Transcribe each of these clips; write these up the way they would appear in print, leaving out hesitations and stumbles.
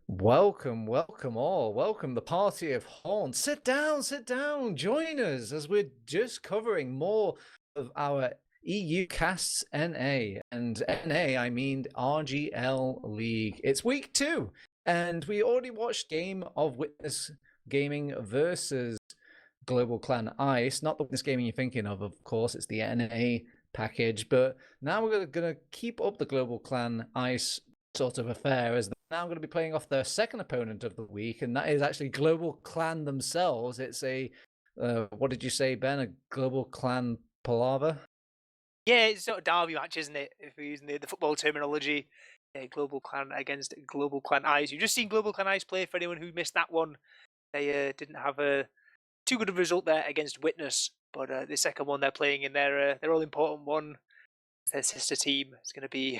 Welcome, welcome all. Welcome the party of horns. Sit down, join us as we're just covering more of our EU casts NA. And NA, I mean RGL League. It's week 2, and we already watched Game of Witness Gaming versus GlobalClan Ice. Not the Witness Gaming you're thinking of course, it's the NA package. But now we're going to keep up the GlobalClan Ice sort of affair as now going to be playing off their second opponent of the week, and that is actually GlobalClan themselves. It's a what did you say, Ben? A GlobalClan palaver? Yeah, it's sort of derby match, isn't it? If we're using the football terminology, GlobalClan against GlobalClan Ice. You've just seen GlobalClan Ice play. For anyone who missed that one, they didn't have a too good of a result there against Witness. But the second one they're playing in their all important one, their sister team. It's going to be,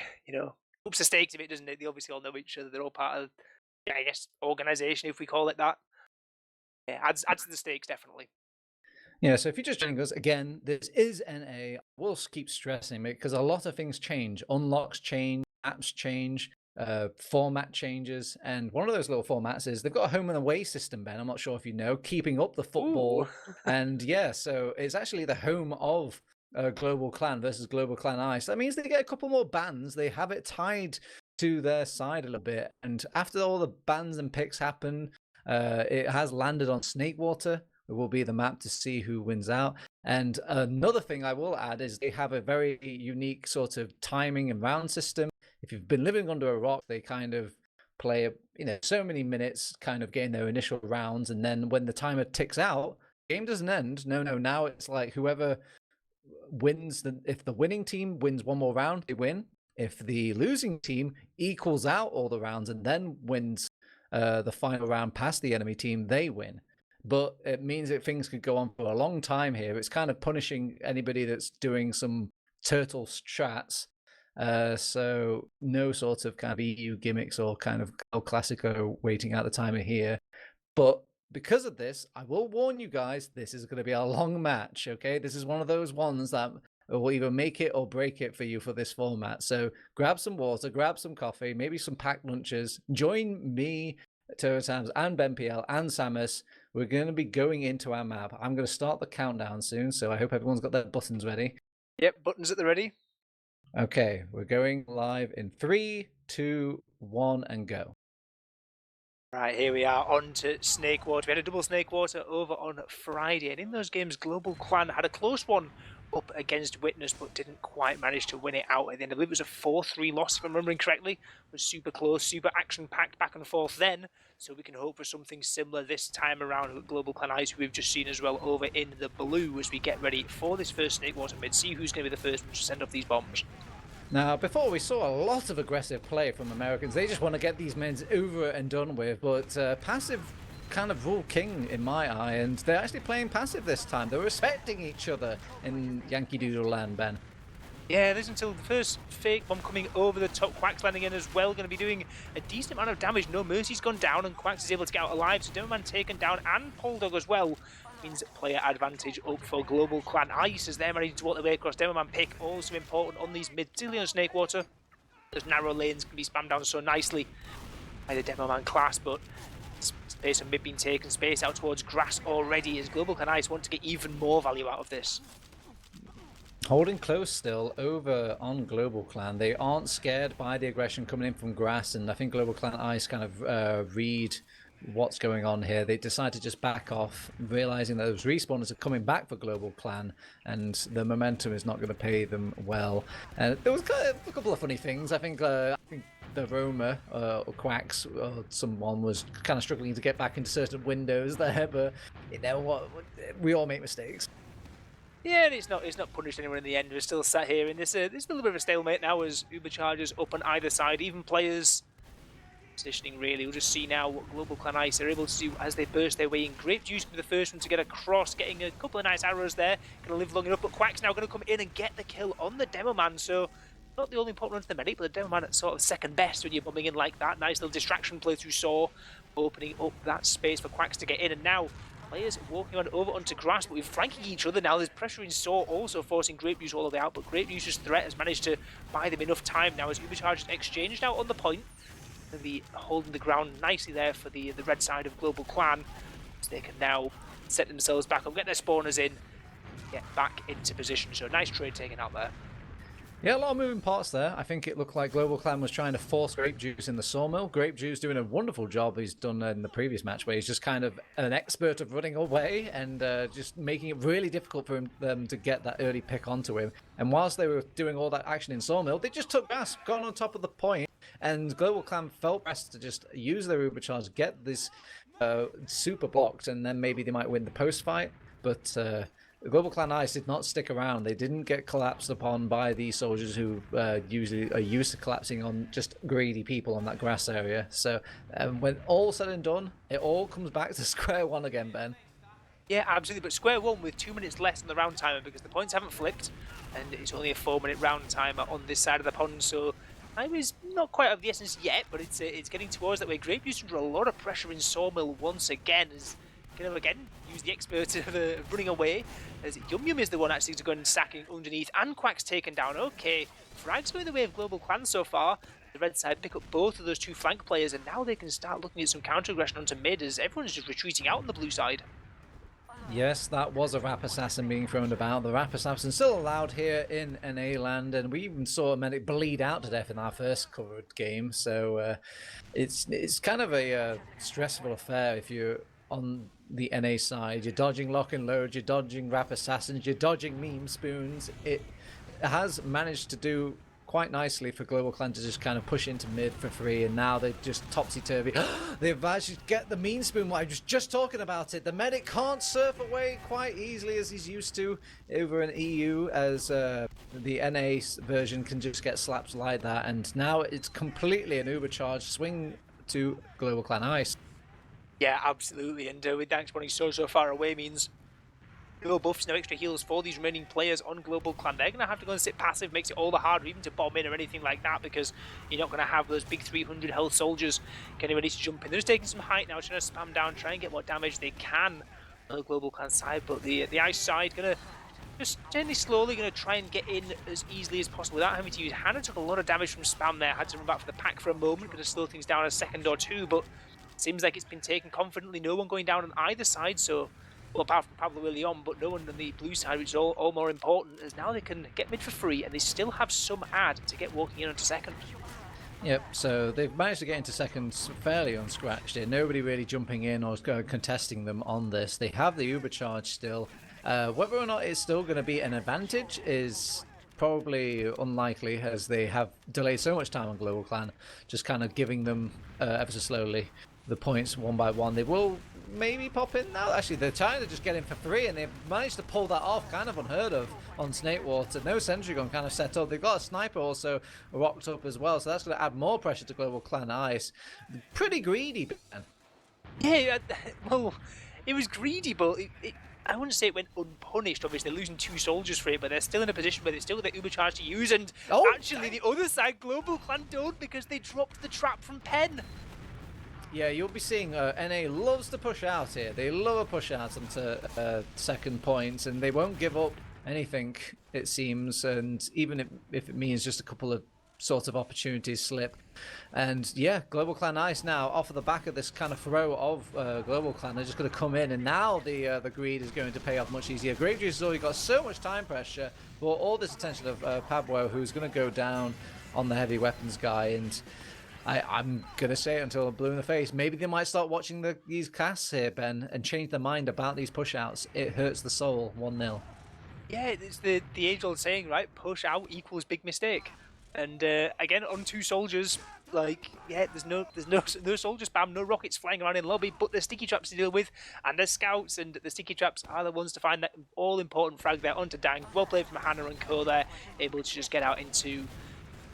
ups the stakes a bit, doesn't it? They obviously all know each other. They're all part of, I guess, organisation, if we call it that. Yeah, adds to the stakes, definitely. Yeah, so if you're just joining us, again, this is NA. We'll keep stressing it because a lot of things change. Unlocks change, apps change, format changes. And one of those little formats is they've got a home and away system, Ben. I'm not sure if you know, keeping up the football. And yeah, so it's actually the home of GlobalClan versus GlobalClan Ice. That means they get a couple more bans. They have it tied to their side a little bit. And after all the bans and picks happen, it has landed on Snakewater. It will be the map to see who wins out. And another thing I will add is they have a very unique sort of timing and round system. If you've been living under a rock, they kind of play, so many minutes, kind of getting their initial rounds. And then when the timer ticks out, game doesn't end. No, now it's like whoever wins, if the winning team wins one more round, they win. If the losing team equals out all the rounds and then wins the final round past the enemy team, they win. But it means that things could go on for a long time here. It's kind of punishing anybody that's doing some turtle strats. So no sort of kind of EU gimmicks or kind of El Clasico waiting out the timer here. But because of this, I will warn you guys, this is going to be a long match, okay? This is one of those ones that will either make it or break it for you for this format. So grab some water, grab some coffee, maybe some packed lunches. Join me, Turtams, and Ben PL, and Samus. We're going to be going into our map. I'm going to start the countdown soon, so I hope everyone's got their buttons ready. Yep, buttons at the ready. Okay, we're going live in 3, 2, 1, and go. Right, here we are on to Snakewater. We had a double Snakewater over on Friday, and in those games, GlobalClan had a close one up against Witness, but didn't quite manage to win it out at the end. I believe it was a 4-3 loss, if I'm remembering correctly. It was super close, super action-packed back and forth then, so we can hope for something similar this time around with GlobalClan Ice, who we've just seen as well over in the blue as we get ready for this first Snakewater mid. See who's going to be the first one to send off these bombs. Now, before we saw a lot of aggressive play from Americans. They just want to get these men over and done with, but passive kind of rule king in my eye, and they're actually playing passive this time. They're respecting each other in Yankee Doodle land, Ben. Yeah, there's until the first fake bomb coming over the top. Quack's landing in as well, going to be doing a decent amount of damage. No Mercy's gone down, and Quack's is able to get out alive, so Demoman taken down, and Poledog as well. Means player advantage up for GlobalClan Ice as they're managing to walk their way across. Demoman pick also important on these mid, particularly on Snakewater. Those narrow lanes can be spammed down so nicely by the Demoman class, but space on mid being taken, space out towards grass already as GlobalClan Ice want to get even more value out of this. Holding close still over on GlobalClan. They aren't scared by the aggression coming in from grass, and I think GlobalClan Ice kind of read what's going on here. They decide to just back off, realizing that those respawners are coming back for GlobalClan, and the momentum is not going to pay them well. And there was a couple of funny things. I think the Roma or Quacks or someone was kind of struggling to get back into certain windows there, but you know what? We all make mistakes. Yeah, and it's not punished anyone in the end. We're still sat here in this a little bit of a stalemate now as Uber charges up on either side. Even players positioning really. We'll just see now what GlobalClan Ice are able to do as they burst their way in. Grape Juice will be the first one to get across, getting a couple of nice arrows there. Going to live long enough, but Quack's now going to come in and get the kill on the Demoman. So not the only important one to the medic, but the Demoman at sort of second best when you're bombing in like that. Nice little distraction play through Saw, opening up that space for Quacks to get in. And now players walking on over onto grass, but we're flanking each other now. There's pressure in Saw also forcing Grape Juice all the way out, but Grape Juice's threat has managed to buy them enough time now as Ubercharge is exchanged out on the point. Gonna be holding the ground nicely there for the red side of GlobalClan. So they can now set themselves back up, get their spawners in, get back into position. So nice trade taken out there. Yeah, a lot of moving parts there. I think it looked like GlobalClan was trying to force Grape Juice in the Sawmill. Grape Juice doing a wonderful job he's done in the previous match, where he's just kind of an expert of running away and just making it really difficult for them to get that early pick onto him. And whilst they were doing all that action in Sawmill, they just took gas, got on top of the point, and GlobalClan felt pressed to just use their Uber charge, get this super blocked, and then maybe they might win the post fight. But GlobalClan Ice did not stick around. They didn't get collapsed upon by these soldiers who usually are used to collapsing on just greedy people on that grass area. So when all said and done, it all comes back to square one again, Ben. Yeah, absolutely. But square one with 2 minutes less on the round timer because the points haven't flipped, and it's only a 4-minute round timer on this side of the pond. So time is not quite of the essence yet, but it's getting towards that way. Grape used to draw a lot of pressure in Sawmill once again, as kind of again use the expert of running away. As Yum Yum is the one actually to go and sacking underneath, and Quack's taken down. Okay, Frag's going the way of GlobalClan so far. The red side pick up both of those two flank players, and now they can start looking at some counter aggression onto mid as everyone's just retreating out on the blue side. Yes, that was a Rap Assassin being thrown about. The Rap Assassin still allowed here in NA land, and we even saw a medic bleed out to death in our first covered game. So it's kind of a stressful affair if you're on the NA side. You're dodging lock and load, you're dodging Rap Assassins, you're dodging meme spoons. It has managed to do quite nicely for GlobalClan to just kind of push into mid for free, and now they're just topsy-turvy. They've managed to get the mean spoon. I was just talking about it. The medic can't surf away quite easily as he's used to over in EU, as the NA version can just get slapped like that, and now it's completely an Uber charge swing to GlobalClan Ice. Yeah, absolutely, and with Danks running so far away means no buffs, no extra heals for these remaining players on GlobalClan. They're going to have to go and sit passive, makes it all the harder even to bomb in or anything like that, because you're not going to have those big 300 health soldiers getting ready to jump in. They're just taking some height now, trying to spam down, try and get what damage they can on the GlobalClan side, but the Ice side going to just gently, slowly going to try and get in as easily as possible without having to use. Hannah took a lot of damage from spam there, had to run back for the pack for a moment, going to slow things down a second or two, but it seems like it's been taken confidently. No one going down on either side, so well, apart from Pablo Leon, but no one on the blue side, which is all more important, as now they can get mid for free, and they still have some ad to get walking in onto second. Yep, so they've managed to get into seconds fairly unscratched here. Nobody really jumping in or contesting them on this. They have the Uber charge still. Whether or not it's still going to be an advantage is probably unlikely, as they have delayed so much time on GlobalClan, just kind of giving them ever so slowly the points one by one. They will maybe pop in now. Actually, they're trying to just get in for free, and they've managed to pull that off, kind of unheard of on Snakewater. No sentry gun kind of set up. They've got a sniper also rocked up as well, so that's going to add more pressure to GlobalClan Ice. Pretty greedy, Ben. Yeah, well, it was greedy, but I wouldn't say it went unpunished. Obviously, they're losing 2 soldiers for it, but they're still in a position where they still got their Uber charge to use, and actually the other side, GlobalClan, don't, because they dropped the trap from Penn. Yeah, you'll be seeing NA loves to push out here. They love a push out into second points, and they won't give up anything, it seems, and even if it means just a couple of sort of opportunities slip. And yeah, GlobalClan Ice now, off of the back of this kind of throw of GlobalClan, they're just going to come in, and now the greed is going to pay off much easier. Grape Juice has already got so much time pressure for all this attention of Pablo, who's going to go down on the heavy weapons guy, and I'm going to say it until I'm blue in the face. Maybe they might start watching these casts here, Ben, and change their mind about these push-outs. It hurts the soul, 1-0. Yeah, it's the age-old saying, right? Push out equals big mistake. And again, on 2 soldiers, like, yeah, there's no soldier spam, no rockets flying around in lobby, but there's sticky traps to deal with, and there's scouts, and the sticky traps are the ones to find that all-important frag there onto Dang. Well played from Hannah and Co there, able to just get out into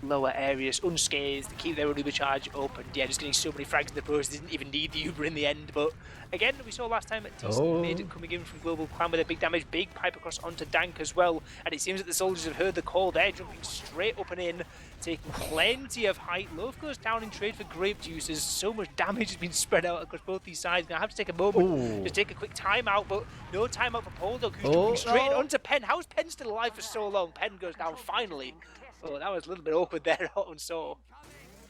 lower areas unscathed, keep their Uber charge open. Yeah, just getting so many frags in the process, didn't even need the Uber in the end. But again, we saw last time at decent mid coming in from GlobalClan with a big damage, big pipe across onto Dank as well. And it seems that the soldiers have heard the call there, jumping straight up and in, taking plenty of height. Love goes down in trade for Grape Juice, as so much damage has been spread out across both these sides. Gonna have to take a moment, just take a quick timeout, but no timeout for Poledog, who's jumping straight onto Penn. How's Penn still alive for so long? Penn goes down finally. Oh, that was a little bit awkward there, Hot and Saw.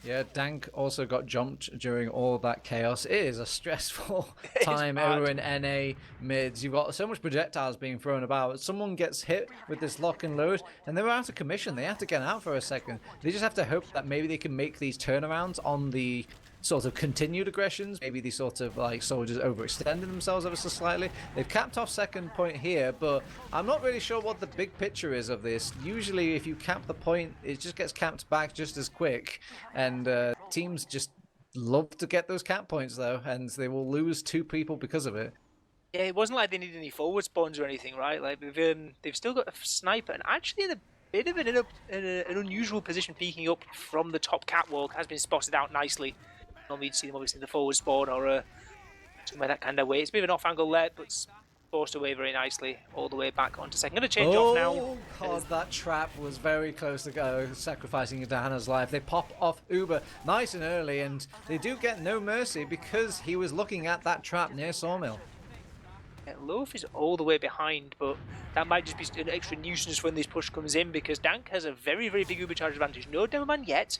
Yeah, Dank also got jumped during all that chaos. It is a stressful It's time bad. over in NA mids. You've got so much projectiles being thrown about. Someone gets hit with this lock and load, and they're out of commission. They have to get out for a second. They just have to hope that maybe they can make these turnarounds on the sort of continued aggressions. Maybe these sort of like soldiers overextending themselves ever so slightly. They've capped off second point here, but I'm not really sure what the big picture is of this. Usually if you cap the point, it just gets capped back just as quick, and teams just love to get those cap points though, and they will lose 2 people because of it. Yeah, it wasn't like they needed any forward spawns or anything, right? Like they've still got a sniper, and actually in a bit of an unusual position, peeking up from the top catwalk, has been spotted out nicely. Normally you'd see them obviously in the forward spawn or somewhere that kind of way. It's a bit of an off angle there, but it's forced away very nicely all the way back onto second. Going to change off now. Oh god, that trap was very close to sacrificing Diana's life. They pop off Uber nice and early, and they do get no mercy because he was looking at that trap near Sawmill. Yeah, Loaf is all the way behind, but that might just be an extra nuisance when this push comes in, because Dank has a very, very big Uber charge advantage. No demo man yet,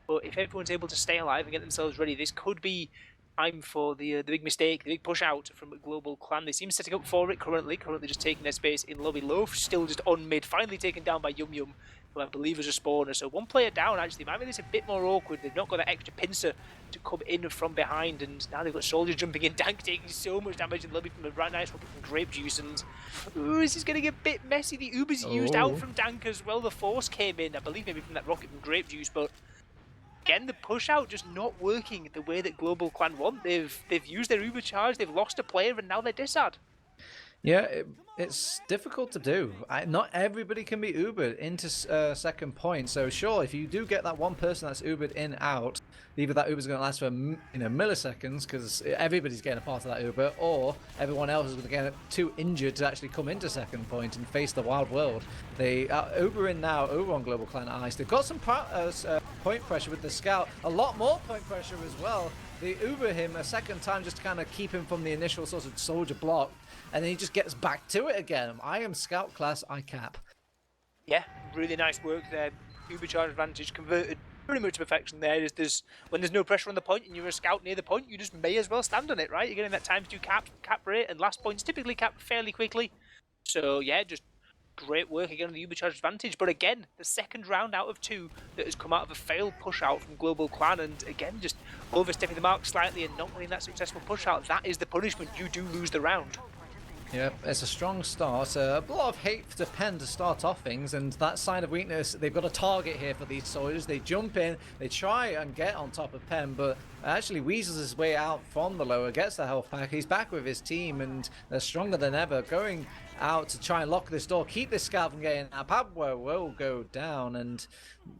but if everyone's able to stay alive and get themselves ready, this could be time for the big mistake, the big push out from GlobalClan. They seem setting up for it currently just taking their space in lobby. Loaf still just on mid, finally taken down by Yum Yum, who I believe is a spawner. So one player down actually might make this a bit more awkward. They've not got that extra pincer to come in from behind, and now they've got soldiers jumping in. Dank taking so much damage in the lobby from a right nice rocket from Grape Juice, and this is getting a bit messy. The Uber's used out from Dank as well. The force came in, I believe maybe from that rocket from Grape Juice, but again, the push out just not working the way that GlobalClan want. They've used their Uber charge, they've lost a player, and now they're disad. Yeah, it's difficult to do. Not everybody can be Ubered into second point. So sure, if you do get that one person that's Ubered in out, either that Uber's going to last for milliseconds because everybody's getting a part of that Uber, or everyone else is going to get too injured to actually come into second point and face the wild world. They are Ubering now over on GlobalClan Ice. They've got some point pressure with the scout, a lot more point pressure as well. They Uber him a second time just to kind of keep him from the initial sort of soldier block, and then he just gets back to it again. I am scout class, I cap. Yeah, really nice work there. Uber charge advantage converted pretty much to perfection there. When there's no pressure on the point and you're a scout near the point, you just may as well stand on it, right? You're getting that times 2 cap rate, and last points typically cap fairly quickly. So yeah, just great work again on the Uber charge advantage. But again, the second round out of 2 that has come out of a failed push out from GlobalClan, and again just overstepping the mark slightly and not winning that successful push out. That is the punishment. You do lose the round. Yep, it's a strong start. A lot of hate to Pen to start off things, and that sign of weakness, they've got a target here for these soldiers. They jump in, they try and get on top of Pen, but actually weasels his way out from the lower, gets the health pack. He's back with his team, and they're stronger than ever, going out to try and lock this door, keep this scout from getting out. Pablo will go down, and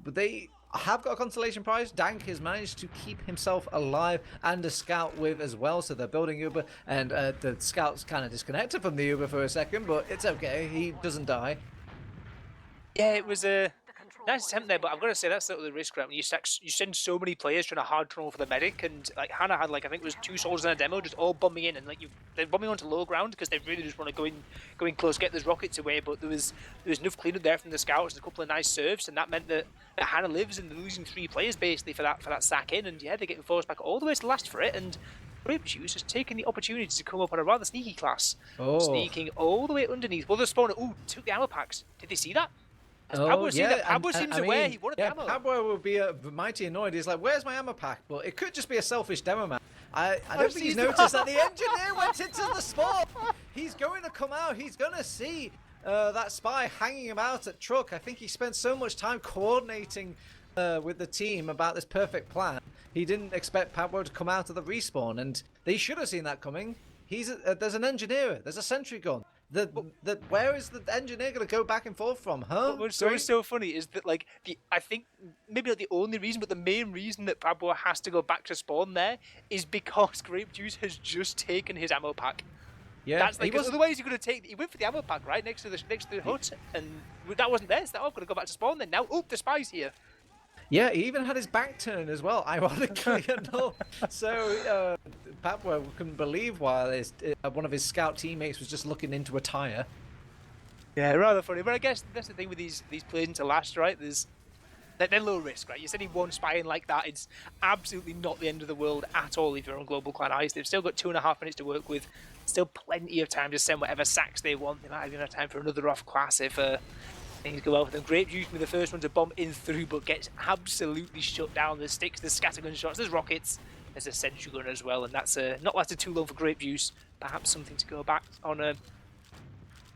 they have got a consolation prize. Dank has managed to keep himself alive and a scout with as well, so they're building Uber, and the scout's kind of disconnected from the Uber for a second, but it's okay, he doesn't die. Yeah, it was a nice attempt there, but I've got to say that's sort of the risk, right? When you send so many players trying to hard troll for the medic, and like Hannah had like I think it was 2 soldiers in a demo just all bombing in, and like they're bombing onto low ground because they really just want to go in close, get those rockets away. But there was enough cleanup there from the scouts, and a couple of nice serves, and that meant that Hannah lives, and they're losing 3 players basically for that sack in, and yeah, they're getting forced back all the way to last for it, and Grape Juice has taken the opportunity to come up on a rather sneaky class, sneaking all the way underneath. Well, the spawner, took the ammo packs. Did they see that? Pablo seems aware he wanted the ammo. Pablo would be mighty annoyed. He's like, where's my ammo pack? But it could just be a selfish demo man. I don't think he's noticed that the engineer went into the spawn. He's going to come out. He's going to see that spy hanging about at truck. I think he spent so much time coordinating with the team about this perfect plan. He didn't expect Pablo to come out of the respawn, and they should have seen that coming. There's an engineer. There's a sentry gun. Where is the engineer going to go back and forth from, huh? What's so funny is that, like, I think maybe not the only reason, but the main reason that Pablo has to go back to spawn there is because Grape Juice has just taken his ammo pack. Yeah, that's like, otherwise he went for the ammo pack right next to the hut, and that wasn't there. So I'm going to go back to spawn then. Now, the spy's here. Yeah, he even had his back turned as well, ironically enough. So Pablo couldn't believe why one of his scout teammates was just looking into a tyre. Yeah, rather funny. But I guess that's the thing with these plays into last, right? There's they're low risk, right? You're sending one spy in like that. It's absolutely not the end of the world at all if you're on GlobalClan Ice. They've still got 2.5 minutes to work with. Still plenty of time to send whatever sacks they want. They might even have time for another off class if things go well for them. Grape Juice will be the first one to bomb in through, but gets absolutely shut down. There's sticks, there's scattergun shots, there's rockets, there's a sentry gun as well, and that's not lasted too long for Grape Juice. Perhaps something to go back on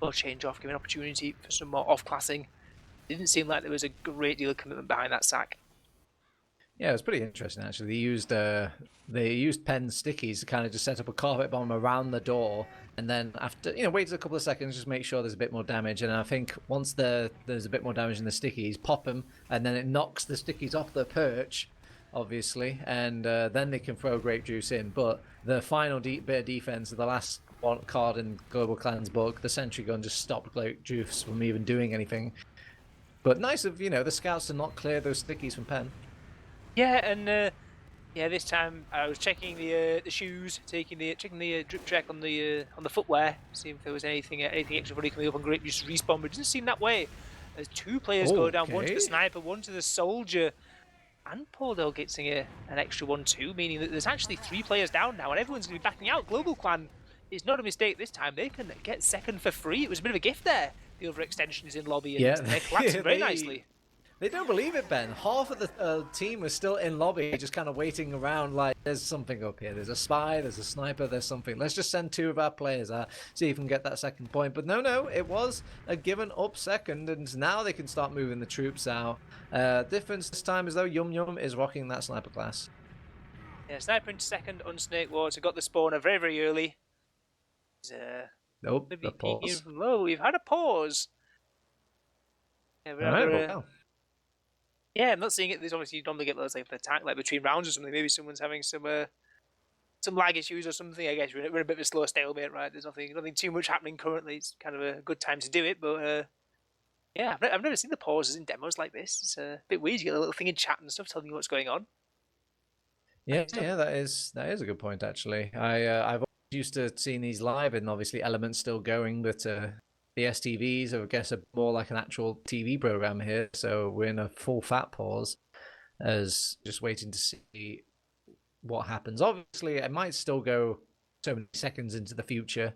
or change off, give an opportunity for some more off-classing. Didn't seem like there was a great deal of commitment behind that sack. Yeah, it was pretty interesting actually. They used pen stickies to kind of just set up a carpet bomb around the door, and then after wait a couple of seconds, just make sure there's a bit more damage. And I think once there's a bit more damage in the stickies, pop them, and then it knocks the stickies off the perch, obviously, and then they can throw Grape Juice in. But the final bit of defense, the last card in GlobalClan's book, the sentry gun just stopped Grape Juice from even doing anything. But nice of the scouts to not clear those stickies from pen. Yeah, and this time I was checking the shoes, checking the drip check on the footwear, see if there was anything extra funny coming up on Grape Juice respawn, but it doesn't seem that way. There's two players go down, one to the sniper, one to the soldier, and Paul gets an extra one too, meaning that there's actually 3 players down now, and everyone's going to be backing out. GlobalClan is not a mistake this time. They can get second for free. It was a bit of a gift there. The overextension is in lobby, and they're collapsing very nicely. They don't believe it, Ben. Half of the team was still in lobby, just kind of waiting around like, there's something up here. There's a spy, there's a sniper, there's something. Let's just send 2 of our players out, see if we can get that second point. But no, it was a given up second, and now they can start moving the troops out. Difference this time is though Yum Yum is rocking that sniper class. Yeah, sniper into second on Snake Wars. Got the spawner very, very early. Nope, the pause. We've had a pause. Yeah, yeah, I'm not seeing it. There's obviously, you normally get those like an attack like between rounds or something. Maybe someone's having some lag issues or something. I guess we're in a bit of a slow stalemate, right? There's nothing too much happening currently. It's kind of a good time to do it, but yeah, I've never seen the pauses in demos like this. It's a bit weird. You get a little thing in chat and stuff telling you what's going on. Yeah, that is a good point actually. I've always used to seeing these live, and obviously Element's still going, but the STVs, I guess, are more like an actual TV program here. So we're in a full fat pause, as just waiting to see what happens. Obviously, it might still go so many seconds into the future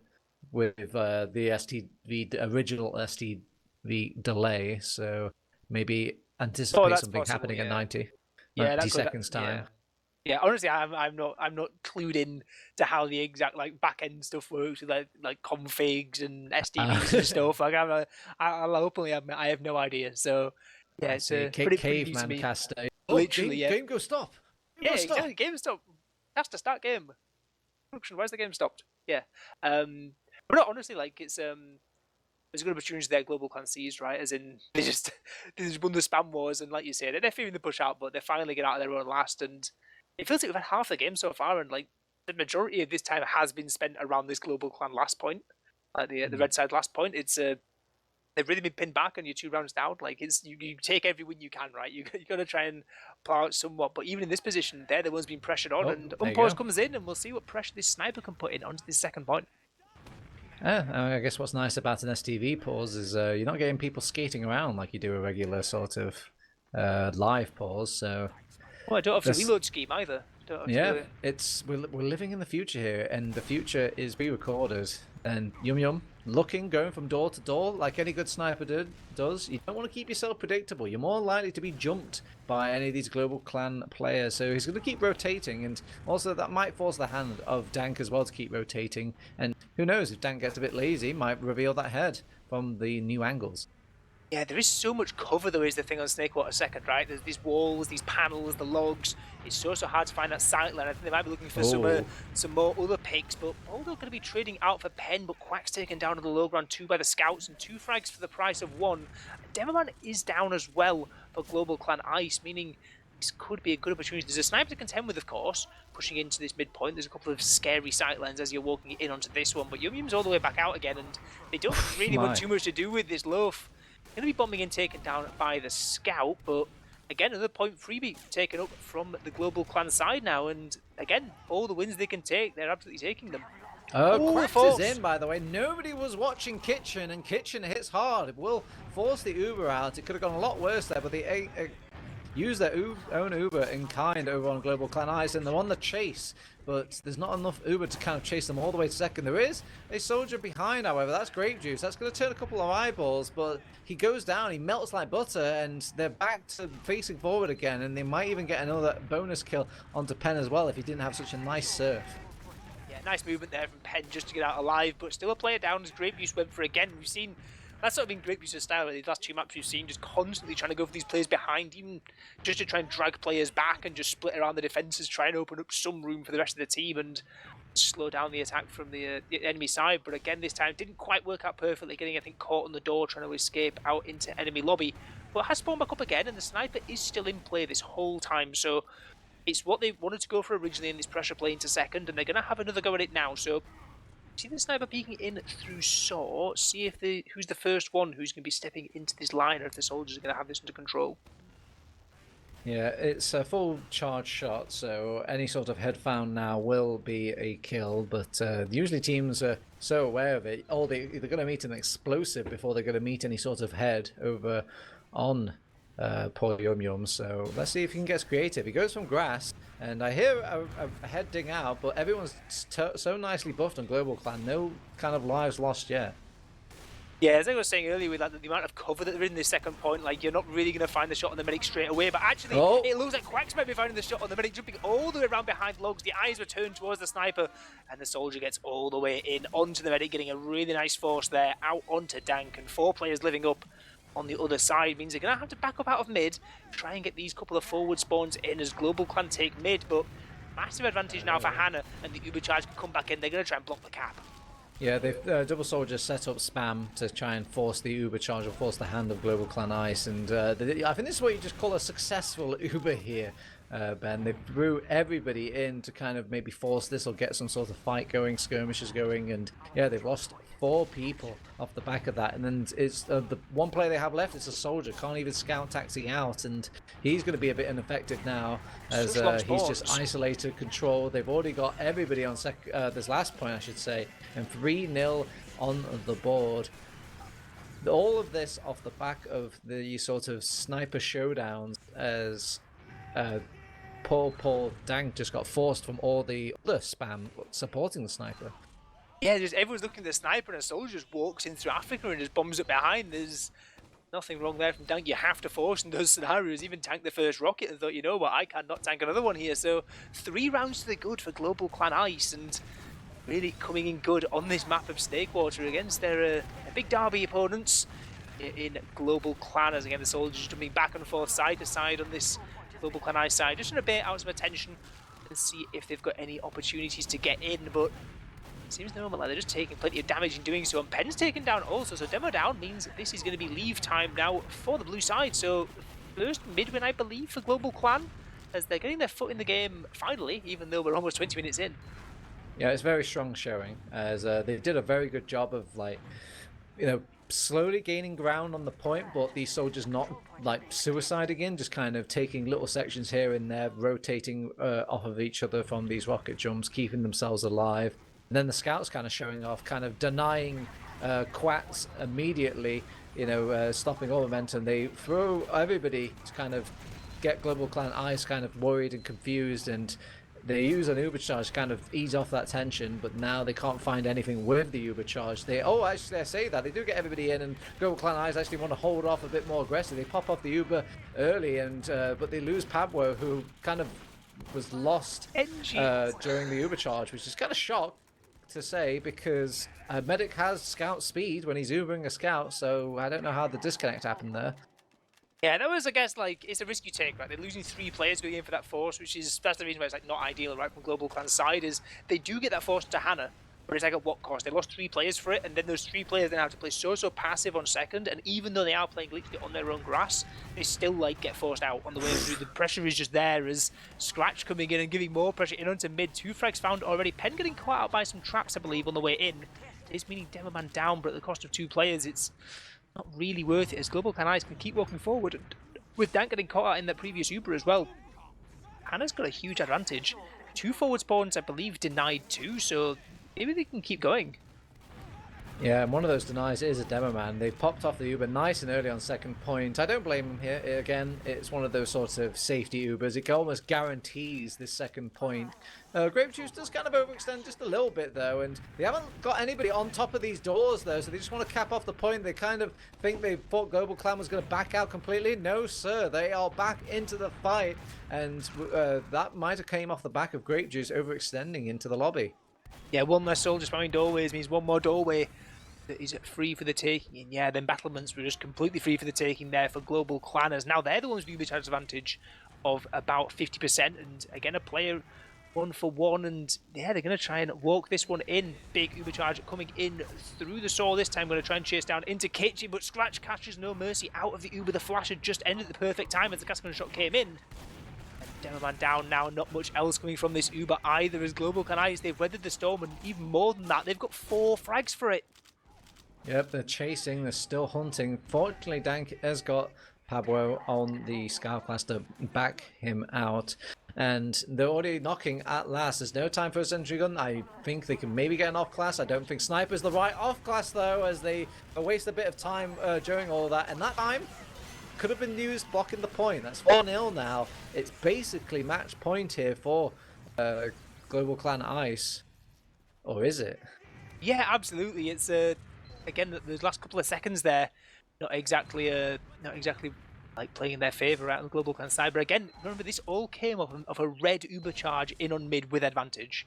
with the original STV delay. So maybe anticipate something possible, happening at 90 seconds time. Yeah, honestly, I'm not clued in to how the exact like back end stuff works with like configs and SDVs and stuff. Like I'll openly admit I have no idea. So yeah, it's pretty caveman caster. Literally, game go stop. Exactly. Game stop. Caster start game. Production. Where's the game stopped? Yeah. But no, honestly, like it's there's a good opportunity there. GlobalClan seized, right? As in they just won the spam wars, and like you said, they're fearing the push out, but they finally get out of their own last. And it feels like we've had half the game so far, and like the majority of this time has been spent around this GlobalClan last point, like the red side last point. It's they've really been pinned back, and you're 2 rounds down. Like it's you take every win you can, right? You got to try and plow out somewhat. But even in this position, they're the ones being pressured on, and Unpause comes in, and we'll see what pressure this sniper can put in onto this second point. I guess what's nice about an STV pause is you're not getting people skating around like you do a regular sort of live pause. So. Well, I don't have to reload scheme either. We're living in the future here, and the future is pre-recorded. And Yum Yum going from door to door like any good sniper does. You don't want to keep yourself predictable. You're more likely to be jumped by any of these GlobalClan players. So he's going to keep rotating, and also that might force the hand of Dank as well to keep rotating. And who knows, if Dank gets a bit lazy, might reveal that head from the new angles. Yeah, there is so much cover though, is the thing on Snakewater Second, right? There's these walls, these panels, the logs. It's so hard to find that sight line. I think they might be looking for some more other picks, but Boldo going to be trading out for Pen, but Quack's taken down on the low ground 2 by the scouts, and 2 frags for the price of 1. Demoman is down as well for GlobalClan Ice, meaning this could be a good opportunity. There's a sniper to contend with, of course, pushing into this midpoint. There's a couple of scary sight lines as you're walking in onto this one, but Yum Yum's all the way back out again, and they don't really want too much to do with this loaf. Going to be bombing in, taken down by the scout, but again, another point freebie taken up from the GlobalClan side now, and again, all the wins they can take, they're absolutely taking them. Quacks is in, by the way. Nobody was watching Kitchen, and Kitchen hits hard. It will force the Uber out. It could have gone a lot worse there, but the use their own Uber in kind over on GlobalClan Ice, and they're on the chase. But there's not enough Uber to kind of chase them all the way to second. There is a soldier behind, however. That's Grape Juice. That's going to turn a couple of eyeballs, but he goes down. He melts like butter, and they're back to facing forward again. And they might even get another bonus kill onto Penn as well if he didn't have such a nice surf. Yeah, nice movement there from Penn just to get out alive, but still a player down as Grape Juice went for again. We've seen that's sort of been Grape Juice's style. The last 2 maps we've seen, just constantly trying to go for these players behind, even just to try and drag players back and just split around the defenses, try and open up some room for the rest of the team and slow down the attack from the enemy side. But again, this time didn't quite work out perfectly, getting I think caught on the door trying to escape out into enemy lobby. But has spawned back up again, and the sniper is still in play this whole time. So it's what they wanted to go for originally in this pressure play into second, and they're going to have another go at it now. So see the sniper peeking in through Saw, see if who's the first one who's going to be stepping into this line, or if the soldiers are going to have this under control. Yeah, it's a full charge shot, so any sort of head found now will be a kill, but usually teams are so aware of it. They're going to meet an explosive before they're going to meet any sort of head over on poor Yum Yum, so let's see if he can get creative. He goes from grass, and I hear a head ding out, but everyone's so nicely buffed on GlobalClan, no kind of lives lost yet. Yeah, as I was saying earlier, with like the amount of cover that they're in this second point, like you're not really going to find the shot on the medic straight away, but actually it looks like Quacks might be finding the shot on the medic, jumping all the way around behind logs. The eyes were turned towards the sniper, and the soldier gets all the way in onto the medic, getting a really nice force there out onto Dank, and 4 players living up on the other side means they're going to have to back up out of mid, try and get these couple of forward spawns in as GlobalClan take mid, but massive advantage now for Hannah, and the Uber charge can come back in. They're going to try and block the cap. Yeah, they've Double Soldier set up spam to try and force the Uber charge or force the hand of GlobalClan Ice, and I think this is what you just call a successful Uber here, Ben. They threw everybody in to kind of maybe force this or get some sort of fight going, skirmishes going, and yeah, they've lost 4 people off the back of that, and then it's the one player they have left is a soldier, can't even scout taxi out, and he's going to be a bit ineffective now as he's just isolated control. They've already got everybody on this last point, I should say, and 3-0 on the board. All of this off the back of the sort of sniper showdowns as poor Dank just got forced from all the other spam supporting the sniper. Yeah, just everyone's looking at the sniper, and a soldier just walks in through Africa and just bombs it behind. There's nothing wrong there from Dank. You have to force in those scenarios. Even tank the first rocket and thought, you know what, I cannot tank another one here. So 3 rounds to the good for GlobalClan Ice, and really coming in good on this map of Snakewater against their big derby opponents in GlobalClan. As again, the soldiers jumping back and forth side to side on this GlobalClan Ice side, just trying to bait out some attention and see if they've got any opportunities to get in, but it seems at the moment like they're just taking plenty of damage in doing so, and Penn's taken down also, so demo down means that this is going to be leave time now for the blue side. So first mid win, I believe, for GlobalClan, as they're getting their foot in the game finally, even though we're almost 20 minutes in. Yeah, it's very strong showing, as they did a very good job of, like, you know, slowly gaining ground on the point, but these soldiers not like suiciding in, just kind of taking little sections here and there, rotating off of each other from these rocket jumps, keeping themselves alive. And then the scouts kind of showing off, kind of denying Quats immediately, you know, stopping all momentum. They throw everybody to kind of get GlobalClan Ice kind of worried and confused, and they use an Uber charge to kind of ease off that tension, but now they can't find anything with the Uber charge. Actually, I say that. They do get everybody in, and GlobalClan Ice actually want to hold off a bit more aggressive. They pop off the Uber early, and but they lose Pablo, who kind of was lost during the Uber charge, which is kind of shock to say, because Medic has scout speed when he's Ubering a scout, so I don't know how the disconnect happened there. Yeah, that was, I guess, like, it's a risk you take, right? They're losing 3 players going in for that force, that's the reason why it's like not ideal, right, from GlobalClan's side, is they do get that force to Hannah, but it's like at what cost? They lost 3 players for it, and then those 3 players then have to play so passive on second, and even though they are playing literally on their own grass, they still like get forced out on the way through. The pressure is just there as Scratch coming in and giving more pressure in onto mid. 2 frags found already. Penn getting caught out by some traps, I believe, on the way in. It is meaning Demoman down, but at the cost of 2 players, it's not really worth it, as GlobalClan Ice can keep walking forward. And with Dank getting caught out in that previous Uber as well, Hannah's got a huge advantage. 2 forward spawns, I believe, denied too, so maybe they can keep going. Yeah, and one of those denies is a demo man. They popped off the Uber nice and early on second point. I don't blame him here. Again, it's one of those sorts of safety Ubers. It almost guarantees this second point. Grape Juice does kind of overextend just a little bit, though, and they haven't got anybody on top of these doors, though, so they just want to cap off the point. They kind of think they thought GlobalClan was going to back out completely. No, sir. They are back into the fight, and that might have came off the back of Grape Juice overextending into the lobby. Yeah, one less soldier spamming doorways means one more doorway that is free for the taking. And yeah, then battlements were just completely free for the taking there for GlobalClan, as now they're the ones with the Ubercharge advantage of about 50%. And again, a player 1-for-1, and yeah, they're going to try and walk this one in. Big Ubercharge coming in through the saw this time, going to try and chase down into Kitchen, but Scratch catches No Mercy out of the Uber. The flash had just ended at the perfect time as the Gascon shot came in. Demoman down now, not much else coming from this Uber either, as GlobalClan Ice, they've weathered the storm, and even more than that, they've got 4 frags for it. Yep, they're chasing, they're still hunting. Fortunately, Dank has got Pablo on the Scout class to back him out. And they're already knocking at last. There's no time for a sentry gun. I think they can maybe get an off class. I don't think Sniper's the right off class, though, as they waste a bit of time during all of that. And that time could have been used blocking the point. That's 4-0 now. It's basically match point here for GlobalClan Ice. Or is it? Yeah, absolutely. It's again, the last couple of seconds there, not exactly like playing in their favour out on the GlobalClan side. But again, remember, this all came off of a red Uber charge in on mid with advantage.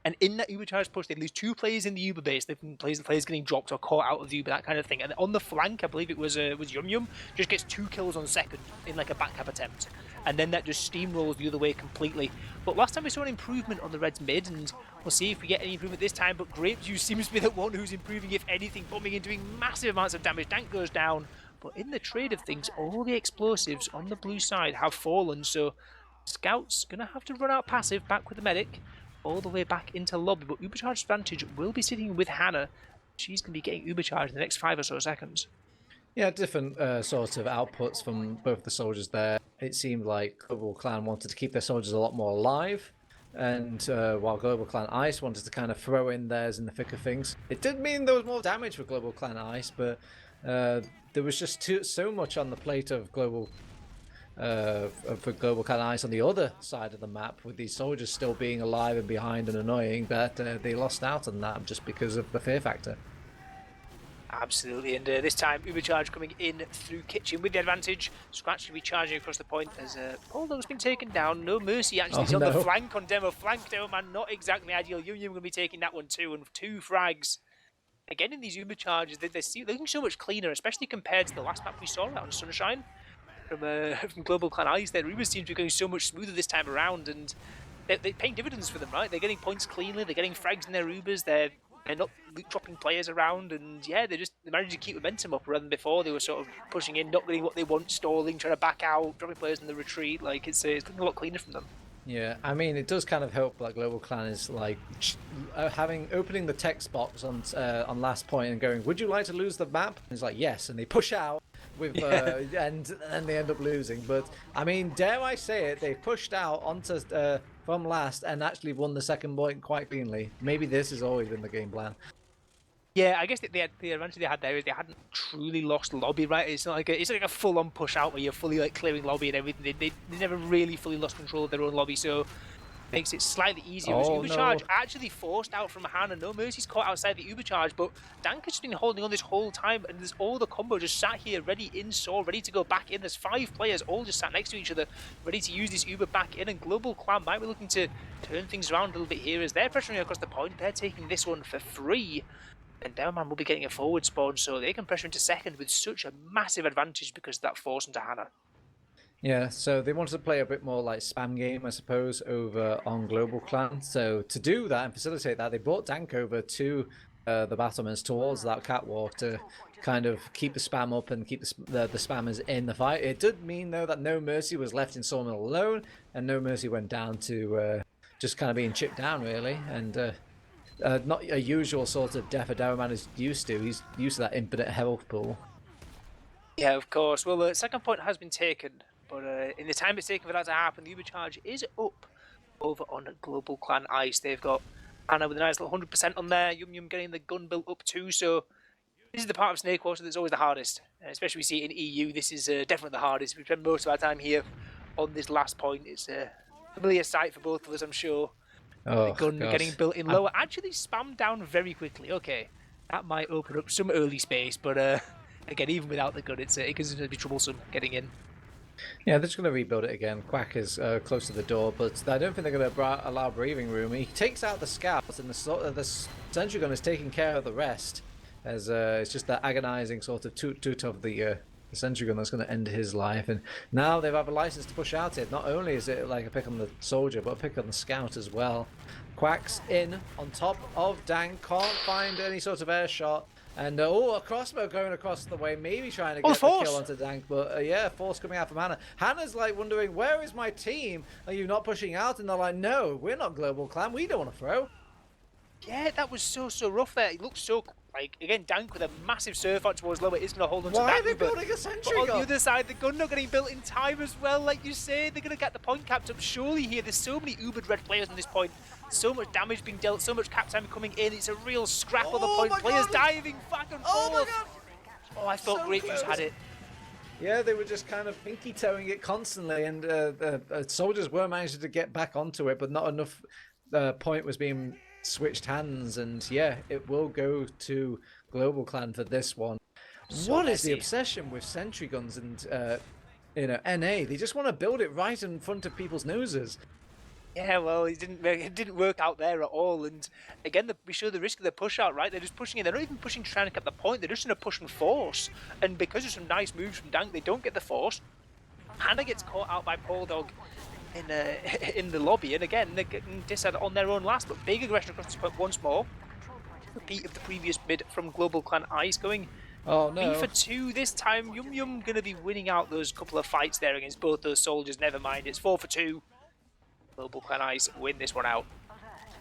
And in that Uber charge push, they lose 2 players in the Uber base. Players getting dropped or caught out of the Uber, that kind of thing. And on the flank, I believe it was Yum Yum, just gets 2 kills on second in like a backcap attempt. And then that just steamrolls the other way completely. But last time we saw an improvement on the Reds mid, and we'll see if we get any improvement this time. But Grape Juice seems to be the one who's improving, if anything, bombing and doing massive amounts of damage. Dank goes down. But in the trade of things, all the explosives on the blue side have fallen. So Scout's going to have to run out passive back with the medic all the way back into lobby, but Ubercharge advantage will be sitting with Hannah. She's going to be getting Ubercharge in the next 5 or so seconds. Yeah, different sort of outputs from both the soldiers there. It seemed like GlobalClan wanted to keep their soldiers a lot more alive, and while GlobalClan Ice wanted to kind of throw in theirs in the thick of things. It did mean there was more damage for GlobalClan Ice, but there was just so much on the plate of for GlobalClan Ice on the other side of the map, with these soldiers still being alive and behind and annoying, that they lost out on that just because of the fear factor. Absolutely, and this time Ubercharge coming in through Kitchen with the advantage. Scratch to be charging across the point as Poldo's been taken down. No Mercy actually is on the flank on Demo. Flank Demo Man, not exactly ideal. Yum Yum going to be taking that one too, and 2 frags. Again, in these Ubercharges, they're looking so much cleaner, especially compared to the last map we saw out on Sunshine from GlobalClan Ice. Their Ubers seem to be going so much smoother this time around, and they're paying dividends for them, right? They're getting points cleanly, they're getting frags in their Ubers, they're not dropping players around, and yeah, they're managing to keep momentum up rather than before. They were sort of pushing in, not getting what they want, stalling, trying to back out, dropping players in the retreat. Like, it's looking a lot cleaner from them. Yeah, I mean, it does kind of help that GlobalClan is like opening the text box on last point and going, "Would you like to lose the map?" And it's like, "Yes," and they push out with and they end up losing. But I mean, dare I say it, they pushed out onto from last and actually won the second point quite cleanly. Maybe this has always been the game plan. Yeah, I guess the advantage they had there is they hadn't truly lost lobby, right? It's not like it's like a full-on push out where you're fully like clearing lobby and everything. They never really fully lost control of their own lobby, so makes it slightly easier. Ubercharge actually forced out from Hannah. No Mercy's caught outside the Ubercharge, but Dank has been holding on this whole time, and there's all the combo just sat here ready in saw, ready to go back in. There's 5 players all just sat next to each other, ready to use this Uber back in, and GlobalClan might be looking to turn things around a little bit here as they're pressuring across the point. They're taking this one for free. And Demoman will be getting a forward spawn, so they can pressure into second with such a massive advantage because of that force into Hannah. Yeah, so they wanted to play a bit more like spam game, I suppose, over on GlobalClan. So to do that and facilitate that, they brought Dank over to the battlements towards that catwalk to kind of keep the spam up and keep the spammers in the fight. It did mean, though, that No Mercy was left in Sawmill alone, and No Mercy went down to just kind of being chipped down, really, and not a usual sort of death Demoman is used to. He's used to that infinite health pool. Yeah, of course. Well, the second point has been taken, but in the time it's taken for that to happen, the Ubercharge is up over on GlobalClan Ice. They've got Hannah with a nice little 100% on there. Yum getting the gun built up too. So this is the part of Snake Water that's always the hardest. Especially we see it in EU. This is definitely the hardest. We spend most of our time here on this last point. It's a familiar sight for both of us, I'm sure. Oh, the gun gosh. getting built in lower. Actually spammed down very quickly. Okay, that might open up some early space, but again, even without the gun, it can be troublesome getting in. Yeah, they're just going to rebuild it again. Quack is close to the door, but I don't think they're going to allow breathing room. He takes out the scouts, and the sentry gun is taking care of the rest. As it's just that agonizing sort of toot of the sentry gun that's going to end his life. And now they have a license to push out it. Not only is it like a pick on the soldier, but a pick on the scout as well. Quack's in on top of Dank, can't find any sort of air shot. And a crossbow going across the way, maybe trying to get the kill onto Dank, but yeah, force coming out from Hannah. Hannah's like wondering, where is my team? Are you not pushing out? And they're like, no, we're not GlobalClan, we don't want to throw. Yeah, that was so rough there. It looked so, like, again, Dank with a massive surf out towards lower is going to hold on to that. Why are they building a sentry gun? On the other side, the gun not getting built in time as well, like you say. They're going to get the point capped up surely here. There's so many ubered red players on this point. So much damage being dealt, so much cap time coming in. It's a real scrap on the point. Players diving back and forth. Oh, I thought Grapefruits had it. Yeah, they were just kind of pinky toeing it constantly, and soldiers were managing to get back onto it, but not enough point was being switched hands, and yeah, it will go to GlobalClan for this one. So what messy. Is the obsession with sentry guns and NA? They just want to build it right in front of people's noses. Yeah, well, it didn't work out there at all. And again, we show the risk of the push out, right? They're just pushing in. They're not even pushing to try and get the point. They're just in a push and force. And because of some nice moves from Dank, they don't get the force. Hannah gets caught out by Dog in the lobby. And again, they're getting disad on their own last. But big aggression across this point once more. Repeat of the previous mid from GlobalClan Ice going. Oh no. 3 for 2 this time. Yum going to be winning out those couple of fights there against both those soldiers. Never mind, it's 4 for 2. GlobalClan Ice win this one out.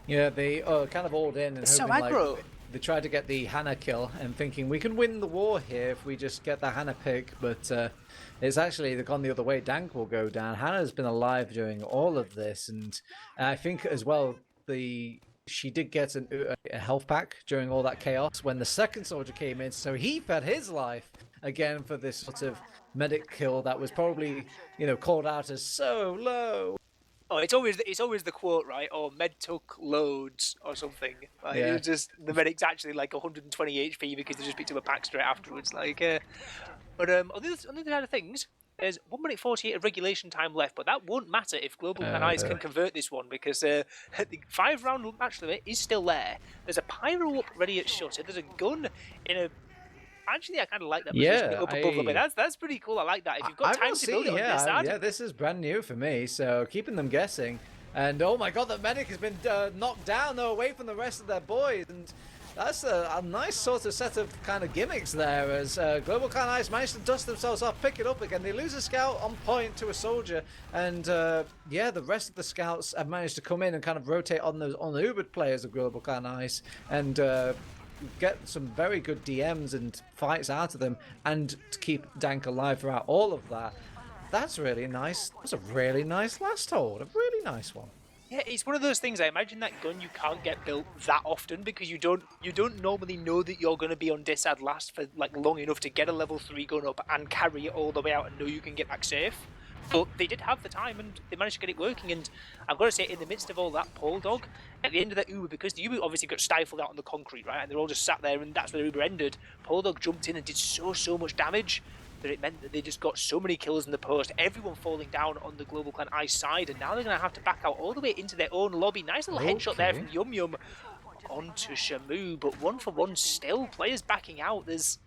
Yeah, they kind of all in and it's hoping, so aggro. Like, they tried to get the Hannah kill and thinking we can win the war here if we just get the Hannah pick, but it's actually gone the other way. Dank will go down. Hannah's been alive during all of this, and I think as well she did get a health pack during all that chaos when the second soldier came in, so he fed his life again for this sort of medic kill that was probably called out as so low. Oh, it's always the quote, right? Or med took loads or something. Like, yeah. It was just the medic's actually like 120 HP because they just picked up a pack straight afterwards. Like, but on the other side of things, there's 1 minute 48 of regulation time left, but that won't matter if GlobalClan Ice can convert this one because the 5-round match limit is still there. There's a pyro up ready at shutter. There's a gun in a. Actually, I kind of like that position up above a bit. That's pretty cool. I like that. If you've got time to build it on this side. Yeah, this is brand new for me, so keeping them guessing. And oh my god, the medic has been knocked down, though, away from the rest of their boys. And that's a nice sort of set of kind of gimmicks there as GlobalClan Ice managed to dust themselves off, pick it up again. They lose a scout on point to a soldier. And yeah, the rest of the scouts have managed to come in and kind of rotate on the Ubered players of GlobalClan Ice. And get some very good DMs and fights out of them, and to keep Dank alive throughout all of that. That's really nice. That's a really nice last hold. A really nice one. Yeah, it's one of those things. I imagine that gun you can't get built that often because you don't normally know that you're going to be on disad last for like long enough to get a level 3 gun up and carry it all the way out and know you can get back safe. But they did have the time and they managed to get it working. And I've got to say, in the midst of all that, Dog, at the end of that Uber, because the Uber obviously got stifled out on the concrete, right? And they're all just sat there, and that's where the Uber ended. Dog jumped in and did so much damage that it meant that they just got so many kills in the post. Everyone falling down on the GlobalClan Ice side, and now they're going to have to back out all the way into their own lobby. Nice little headshot there from Yum onto Shamu, but 1 for 1 still. Players backing out. It's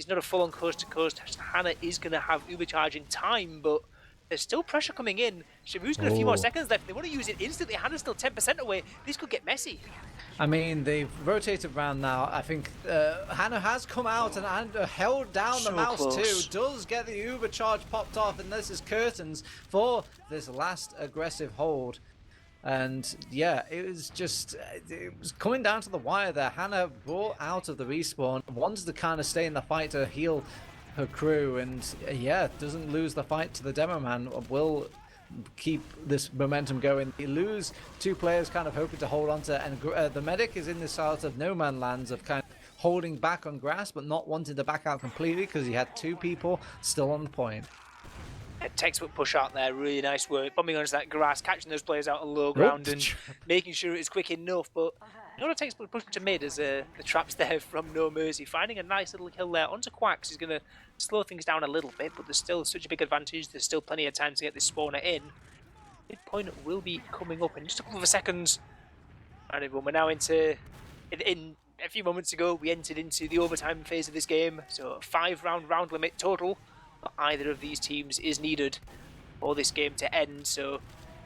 not a full-on coast-to-coast. Hannah is going to have Uber charge in time, but there's still pressure coming in. Shamu's got a few more seconds left. They want to use it instantly. Hannah's still 10% away. This could get messy. I mean, they've rotated around now. I think Hannah has come out and held down the mouse close. Too. Does get the Uber charge popped off, and this is curtains for this last aggressive hold. And yeah, it was coming down to the wire there. Hannah brought out of the respawn, wanted to kind of stay in the fight to heal her crew, and yeah, doesn't lose the fight to the demo man. Will keep this momentum going. You lose 2 players kind of hoping to hold on to, and the medic is in this sort of no man lands of kind of holding back on grass, but not wanting to back out completely because he had 2 people still on the point. Textbook push out there, really nice work. Bombing onto that grass, catching those players out on low ground and making sure it's quick enough. But not a textbook push to mid as the traps there from No Mercy. Finding a nice little kill there onto Quacks is going to slow things down a little bit, but there's still such a big advantage. There's still plenty of time to get this spawner in. Midpoint will be coming up in just a couple of seconds. And everyone, we're now into... In a few moments ago, we entered into the overtime phase of this game. So 5-round limit total. Either of these teams is needed for this game to end, so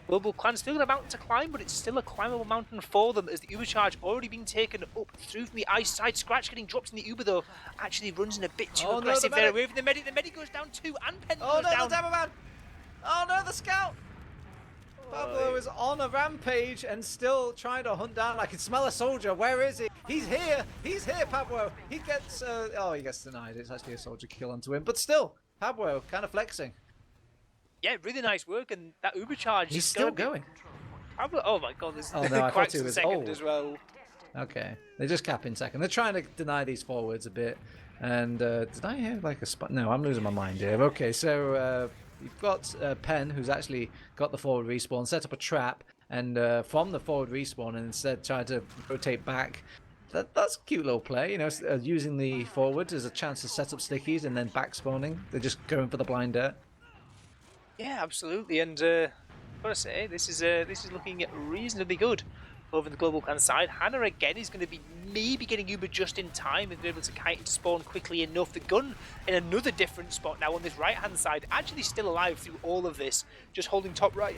GlobalClan still got a mountain to climb, but it's still a climbable mountain for them as the Uber charge already being taken up through from the ice side. Scratch getting dropped in the Uber though, actually runs in a bit too aggressive there away from the medic. The medic goes down too, and Pen goes down. The Demoman! Oh no, the scout! Pablo is on a rampage and still trying to hunt down. I can smell a soldier. Where is he? He's here! He's here, Pablo! He gets, he gets denied. It's actually a soldier kill onto him, but still. Pablo kind of flexing. Yeah, really nice work, and that Uber charge He's is still going. Pablo, oh my god, there's no, quite a second as well. Okay, they're just capping second. They're trying to deny these forwards a bit. And did I have like a spot? No, I'm losing my mind here. Okay, so you've got Pen, who's actually got the forward respawn, set up a trap, and from the forward respawn, and instead tried to rotate back. That's a cute little play, you know, using the forward as a chance to set up stickies and then back spawning. They're just going for the blind dirt. Yeah, absolutely, and I've got to say, this is looking reasonably good over the GlobalClan side. Hannah again is going to be maybe getting Uber just in time and be able to kite into spawn quickly enough. The gun in another different spot now on this right-hand side, actually still alive through all of this, just holding top right.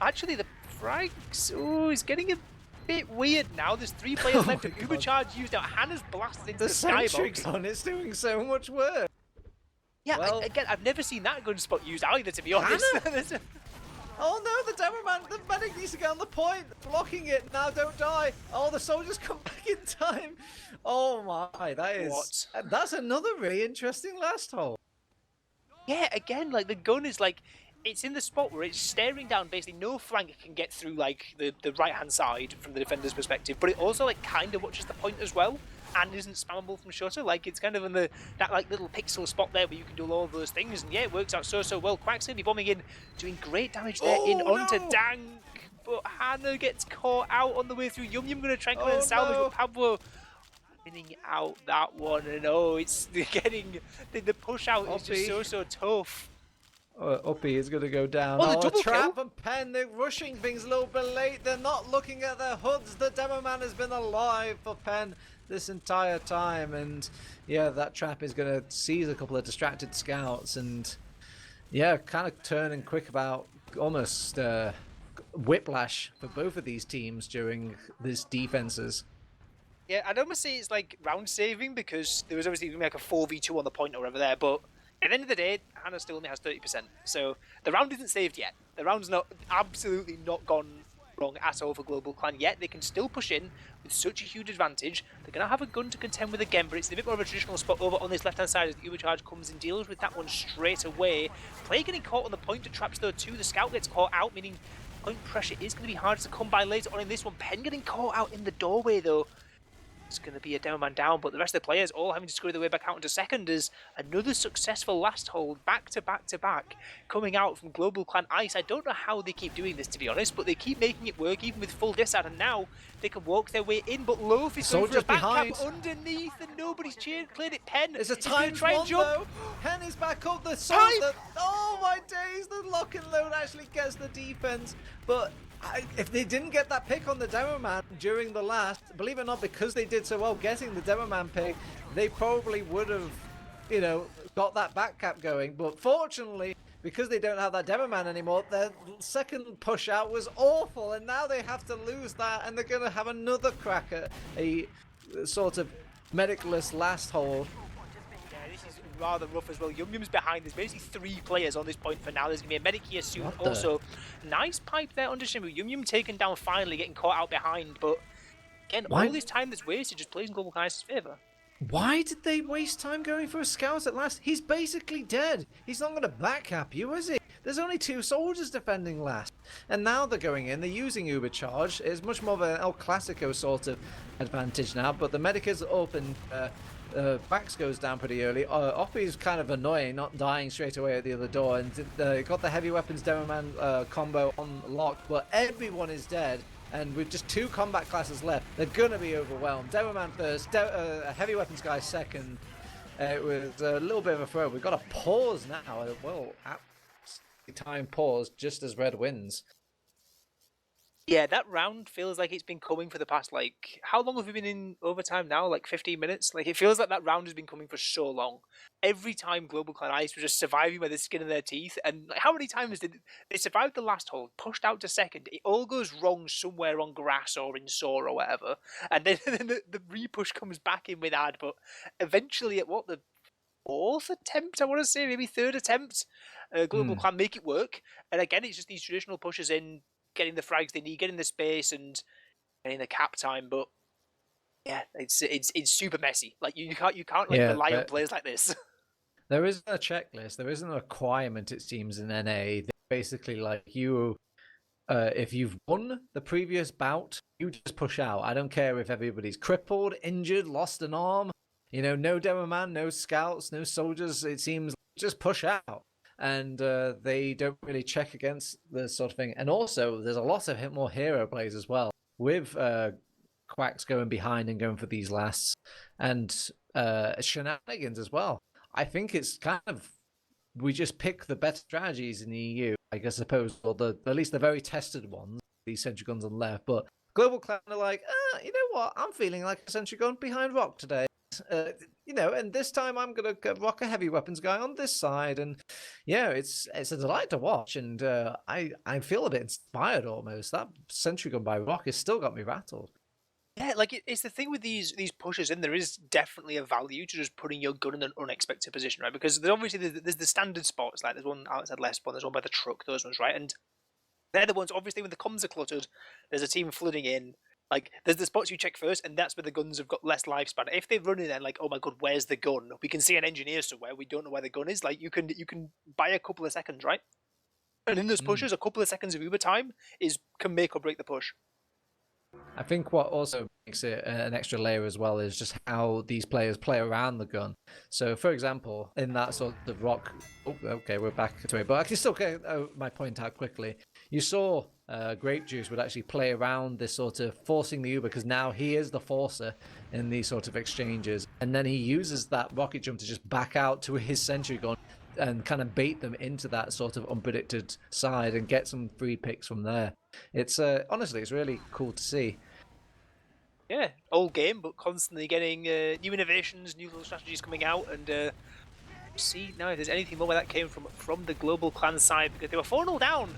Actually, the frags, is getting a bit weird now. There's 3 players left. Uber charge used out. Hannah's blasted into the skybox. The It's doing so much work. Yeah, well, again, I've never seen that gun spot used either, to be honest. Oh no, the Demoman, the medic needs to get on the point. Blocking it. Now don't die. Oh, the soldiers come back in time. Oh my, that's another really interesting last hole. Yeah, again, like the gun is like, it's in the spot where it's staring down, basically no flank can get through like the right-hand side from the defender's perspective, but it also like kind of watches the point as well and isn't spammable from shutter. Like it's kind of in that like little pixel spot there where you can do all of those things, and yeah, it works out so well. Quack's gonna be bombing in, doing great damage there onto Dank, but Hannah gets caught out on the way through. Yum Yum gonna try and come and salvage, but Pablo winning out that one, and it's getting the push out is just so tough. Uppy is going to go down. Oh, the double Trap kill. and Pen, they're rushing things a little bit late. They're not looking at their hoods. The Demoman has been alive for Pen this entire time. And yeah, that trap is going to seize a couple of distracted scouts. And yeah, kind of turning quick about almost whiplash for both of these teams during these defenses. Yeah, I'd almost say it's like round saving because there was obviously going to be like a 4v2 on the point or whatever there, but at the end of the day, Hannah still only has 30%. So the round isn't saved yet. The round's absolutely not gone wrong at all for GlobalClan yet. They can still push in with such a huge advantage. They're going to have a gun to contend with again, but it's a bit more of a traditional spot over on this left-hand side as the Uber charge comes and deals with that one straight away. Play getting caught on the point of traps though too. The scout gets caught out, meaning point pressure is going to be harder to come by later on in this one. Pen getting caught out in the doorway though. It's going to be a Demoman down, but the rest of the players all having to screw their way back out into second as another successful last hold back to back coming out from GlobalClan Ice. I don't know how they keep doing this, to be honest, but they keep making it work even with full disad, and now they can walk their way in, but Loaf is going for a back cap underneath and nobody's cleared it. Pen is trying to jump. Though. Pen is back up. Oh my days, the lock and load actually gets the defense, but if they didn't get that pick on the Demoman during the last, believe it or not, because they did so well getting the Demoman pick, they probably would have, got that back cap going. But fortunately, because they don't have that Demoman anymore, their second push out was awful, and now they have to lose that, and they're going to have another crack at a sort of medicless last hole. Rather rough as well. Yum Yum's behind. There's basically 3 players on this point for now. There's going to be a medic here soon. Also, nice pipe there under Shimu. Yum Yum taken down finally, getting caught out behind. But again, all this time that's wasted just plays in GlobalClan's favour. Why did they waste time going for a scout at last? He's basically dead. He's not going to back cap you, is he? there's only 2 soldiers defending last. And now they're going in, they're using Uber Charge. It's much more of an El Clasico sort of advantage now, but the medic is up and Bax goes down pretty early. Oppie's kind of annoying, not dying straight away at the other door, and got the heavy weapons Demoman combo on lock, but everyone is dead. And with just 2 combat classes left, they're going to be overwhelmed. Demoman first, heavy weapons guy second. It was a little bit of a throw. We've got a pause now. Well, time pause just as Red wins. Yeah, that round feels like it's been coming for the past, like, how long have we been in overtime now? Like 15 minutes? Like, it feels like that round has been coming for so long. Every time GlobalClan Ice was just surviving by the skin of their teeth. And like, how many times did they survive the last hold, pushed out to second? It all goes wrong somewhere on grass or in Saw or whatever. And then, the repush comes back in with Ad. But eventually, at what, the 4th attempt, I want to say, maybe 3rd attempt, GlobalClan make it work. And again, it's just these traditional pushes in, getting the frags they need, getting the space, and getting the cap time. But yeah, it's super messy. Like you can't like rely on players like this. There isn't a checklist. There isn't a requirement. It seems in NA. They basically like you. If you've won the previous bout, you just push out. I don't care if everybody's crippled, injured, lost an arm. You know, no demo man, no scouts, no soldiers. It seems just push out. And they don't really check against the sort of thing. And also, there's a lot of more hero plays as well, with Quacks going behind and going for these lasts, and shenanigans as well. I think it's kind of, we just pick the better strategies in the EU, I suppose, or at least the very tested ones, these sentry guns on left. But GlobalClan are like, you know what? I'm feeling like a sentry gun behind Rock today. You know, and this time I'm gonna rock a heavy weapons guy on this side, and yeah, it's a delight to watch, and I feel a bit inspired almost. That sentry gun by Rock has still got me rattled. Yeah, like it's the thing with these pushes, and there is definitely a value to just putting your gun in an unexpected position, right? Because there's the standard spots, like there's one outside left spawn, there's one by the truck, those ones, right? And they're the ones, obviously, when the comms are cluttered, there's a team flooding in. Like, there's the spots you check first, and that's where the guns have got less lifespan. If they run in there, like, oh my god, where's the gun? We can see an engineer somewhere, we don't know where the gun is. Like, you can buy a couple of seconds, right? And in those pushes, a couple of seconds of Uber time can make or break the push. I think what also makes it an extra layer as well is just how these players play around the gun. So, for example, in that sort of Rock... Oh, okay, we're back to it. But I can still get my point out quickly. You saw Grape Juice would actually play around this sort of forcing the Uber, because now he is the forcer in these sort of exchanges. And then he uses that rocket jump to just back out to his sentry gun and kind of bait them into that sort of unpredicted side and get some free picks from there. It's honestly, it's really cool to see. Yeah, old game, but constantly getting new innovations, new little strategies coming out, and see now if there's anything more where that came from the GlobalClan side, because they were 4-0 down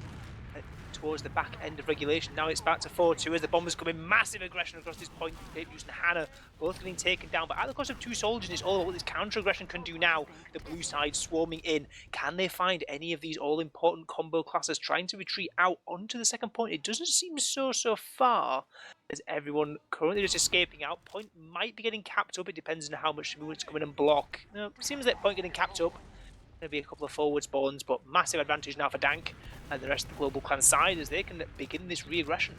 towards the back end of regulation. Now it's back to 4-2 as the bombers come in. Massive aggression across this point. Juice and Hannah both getting taken down, but at the cost of 2 soldiers. It's all about what this counter aggression can do now. The blue side swarming in. Can they find any of these all-important combo classes trying to retreat out onto the second point? It doesn't seem so far, as everyone currently just escaping out. Point might be getting capped up. It depends on how much movement to come in and block. No, seems like point getting capped up. Going to be a couple of forward spawns, but massive advantage now for Dank and the rest of the GlobalClan side as they can begin this re-aggression.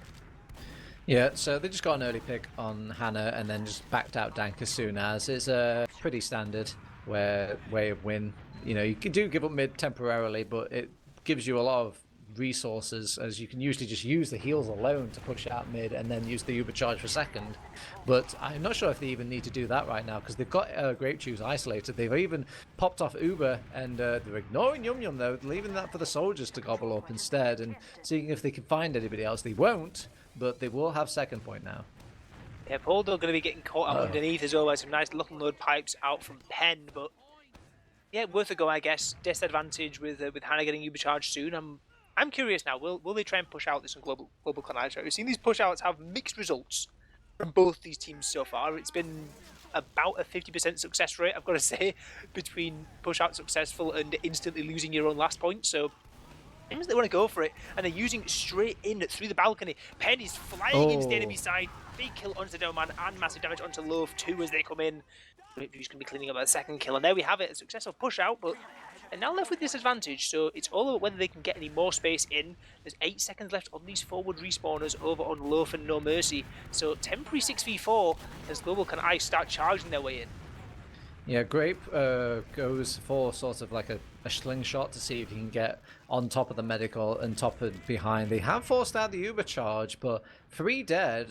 Yeah, so they just got an early pick on Hannah and then just backed out Dank as soon as. It's a pretty standard way of win. You know, you do give up mid temporarily, but it gives you a lot of resources, as you can usually just use the heals alone to push out mid and then use the Uber charge for second. But I'm not sure if they even need to do that right now, because they've got Grape Juice isolated. They've even popped off Uber, and they're ignoring Yum Yum though, leaving that for the soldiers to gobble up instead and seeing if they can find anybody else. They won't, but they will have second point now. Yeah, Poldo going to be getting caught up underneath as well by some nice lock and load pipes out from Penn, but yeah, worth a go, I guess. Disadvantage with Hannah getting Uber charged soon. I'm curious now, will they try and push out this on GlobalClan Ice? We've seen these push outs have mixed results from both these teams so far. It's been about a 50% success rate, I've got to say, between push out successful and instantly losing your own last point. So seems they want to go for it, and they're using straight in through the balcony. Penn is flying into the enemy side. Big kill onto the Doman and massive damage onto Loaf too as they come in. He's going to be cleaning up a second kill, and there we have it, a successful push out, but and now left with disadvantage, so it's all about whether they can get any more space in. There's 8 seconds left on these forward respawners over on Loaf and No Mercy, so temporary 6v4 as GlobalClan Ice start charging their way in. Yeah, Grape goes for sort of like a slingshot to see if he can get on top of the medical and top of behind. They have forced out the Uber charge, but 3 dead.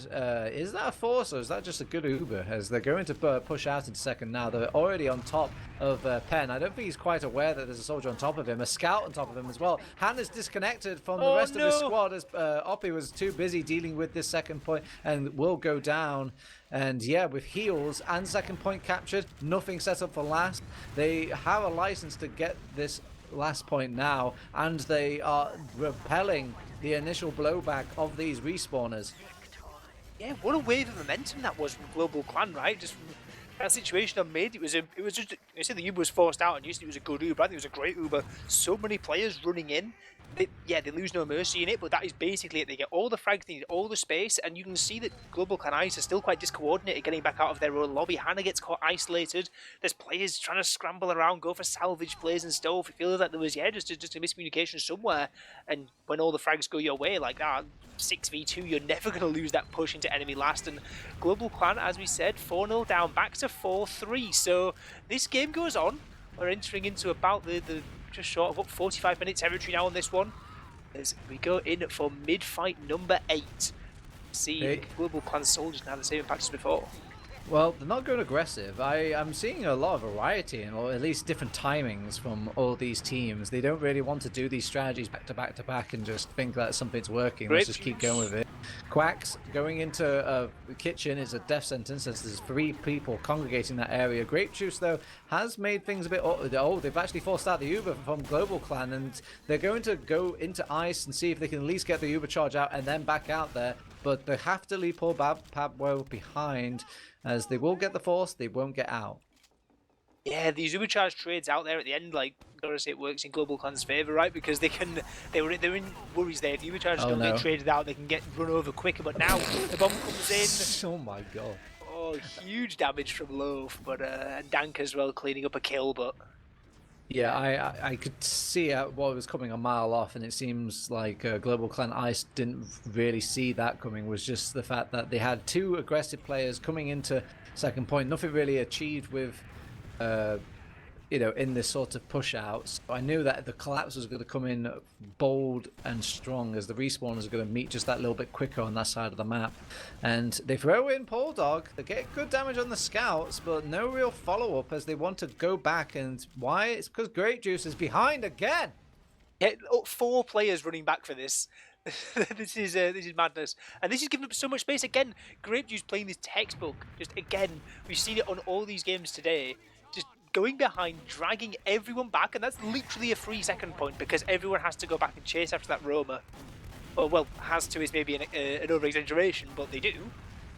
Is that a force or is that just a good Uber? As they're going to push out in second now. They're already on top of Penn. I don't think he's quite aware that there's a soldier on top of him, a scout on top of him as well. Hannah's disconnected from the rest of his squad as Oppie was too busy dealing with this second point and will go down. And yeah, with heals and second point captured, nothing set up for last. They have a license to get this last point now, and they are repelling the initial blowback of these respawners. Yeah, what a wave of momentum that was from GlobalClan, right? Just from that situation I made, it was just, I said the Uber was forced out, and usually it was a good Uber. I think it was a great Uber. So many players running in. They lose No Mercy in it, but that is basically it. They get all the frags, they need all the space, and you can see that GlobalClan Ice are still quite discoordinated getting back out of their own lobby. Hannah gets caught isolated. There's players trying to scramble around, go for salvage plays and stuff. It feels like there was, just a miscommunication somewhere. And when all the frags go your way, like that, 6v2, you're never going to lose that push into enemy last. And GlobalClan, as we said, 4-0 down, back to 4-3. So this game goes on. We're entering into about the just short of 45 minutes territory now on this one, as we go in for mid-fight number 8. See GlobalClan soldiers now the same impact as before. Well, they're not going aggressive. I'm seeing a lot of variety and or at least different timings from all these teams. They don't really want to do these strategies back to back to back and just think that something's working. Let's just keep going with it. Quacks going into the kitchen is a death sentence as there's 3 people congregating that area. Grape Juice, though, has made things a bit... Oh, they've actually forced out the Uber from GlobalClan, and they're going to go into ice and see if they can at least get the Uber charge out and then back out there. But they have to leave poor Pabwo behind, as they will get the force, they won't get out. Yeah, these Uber charge trades out there at the end, like, gotta say it works in GlobalClan's favour, right? Because they're in worries there. If the Uber charges don't get traded out, they can get run over quicker. But now the bomb comes in. Oh my god! Oh, huge damage from Loaf, but Dank as well cleaning up a kill, but. Yeah, I could see what was coming a mile off, and it seems like GlobalClan Ice didn't really see that coming. Was just the fact that they had 2 aggressive players coming into second point. Nothing really achieved with, in this sort of push out. So I knew that the collapse was going to come in bold and strong, as the respawners are going to meet just that little bit quicker on that side of the map. And they throw in Pole Dog. They get good damage on the scouts, but no real follow-up as they want to go back. And why? It's because Grape Juice is behind again. Yeah, 4 players running back for this. This is madness, and this is giving up so much space again. Grape Juice playing this textbook. Just again, we've seen it on all these games today. Just going behind, dragging everyone back, and that's literally a 3-second point because everyone has to go back and chase after that Roma. Or, well, has to is maybe an over-exaggeration, but they do.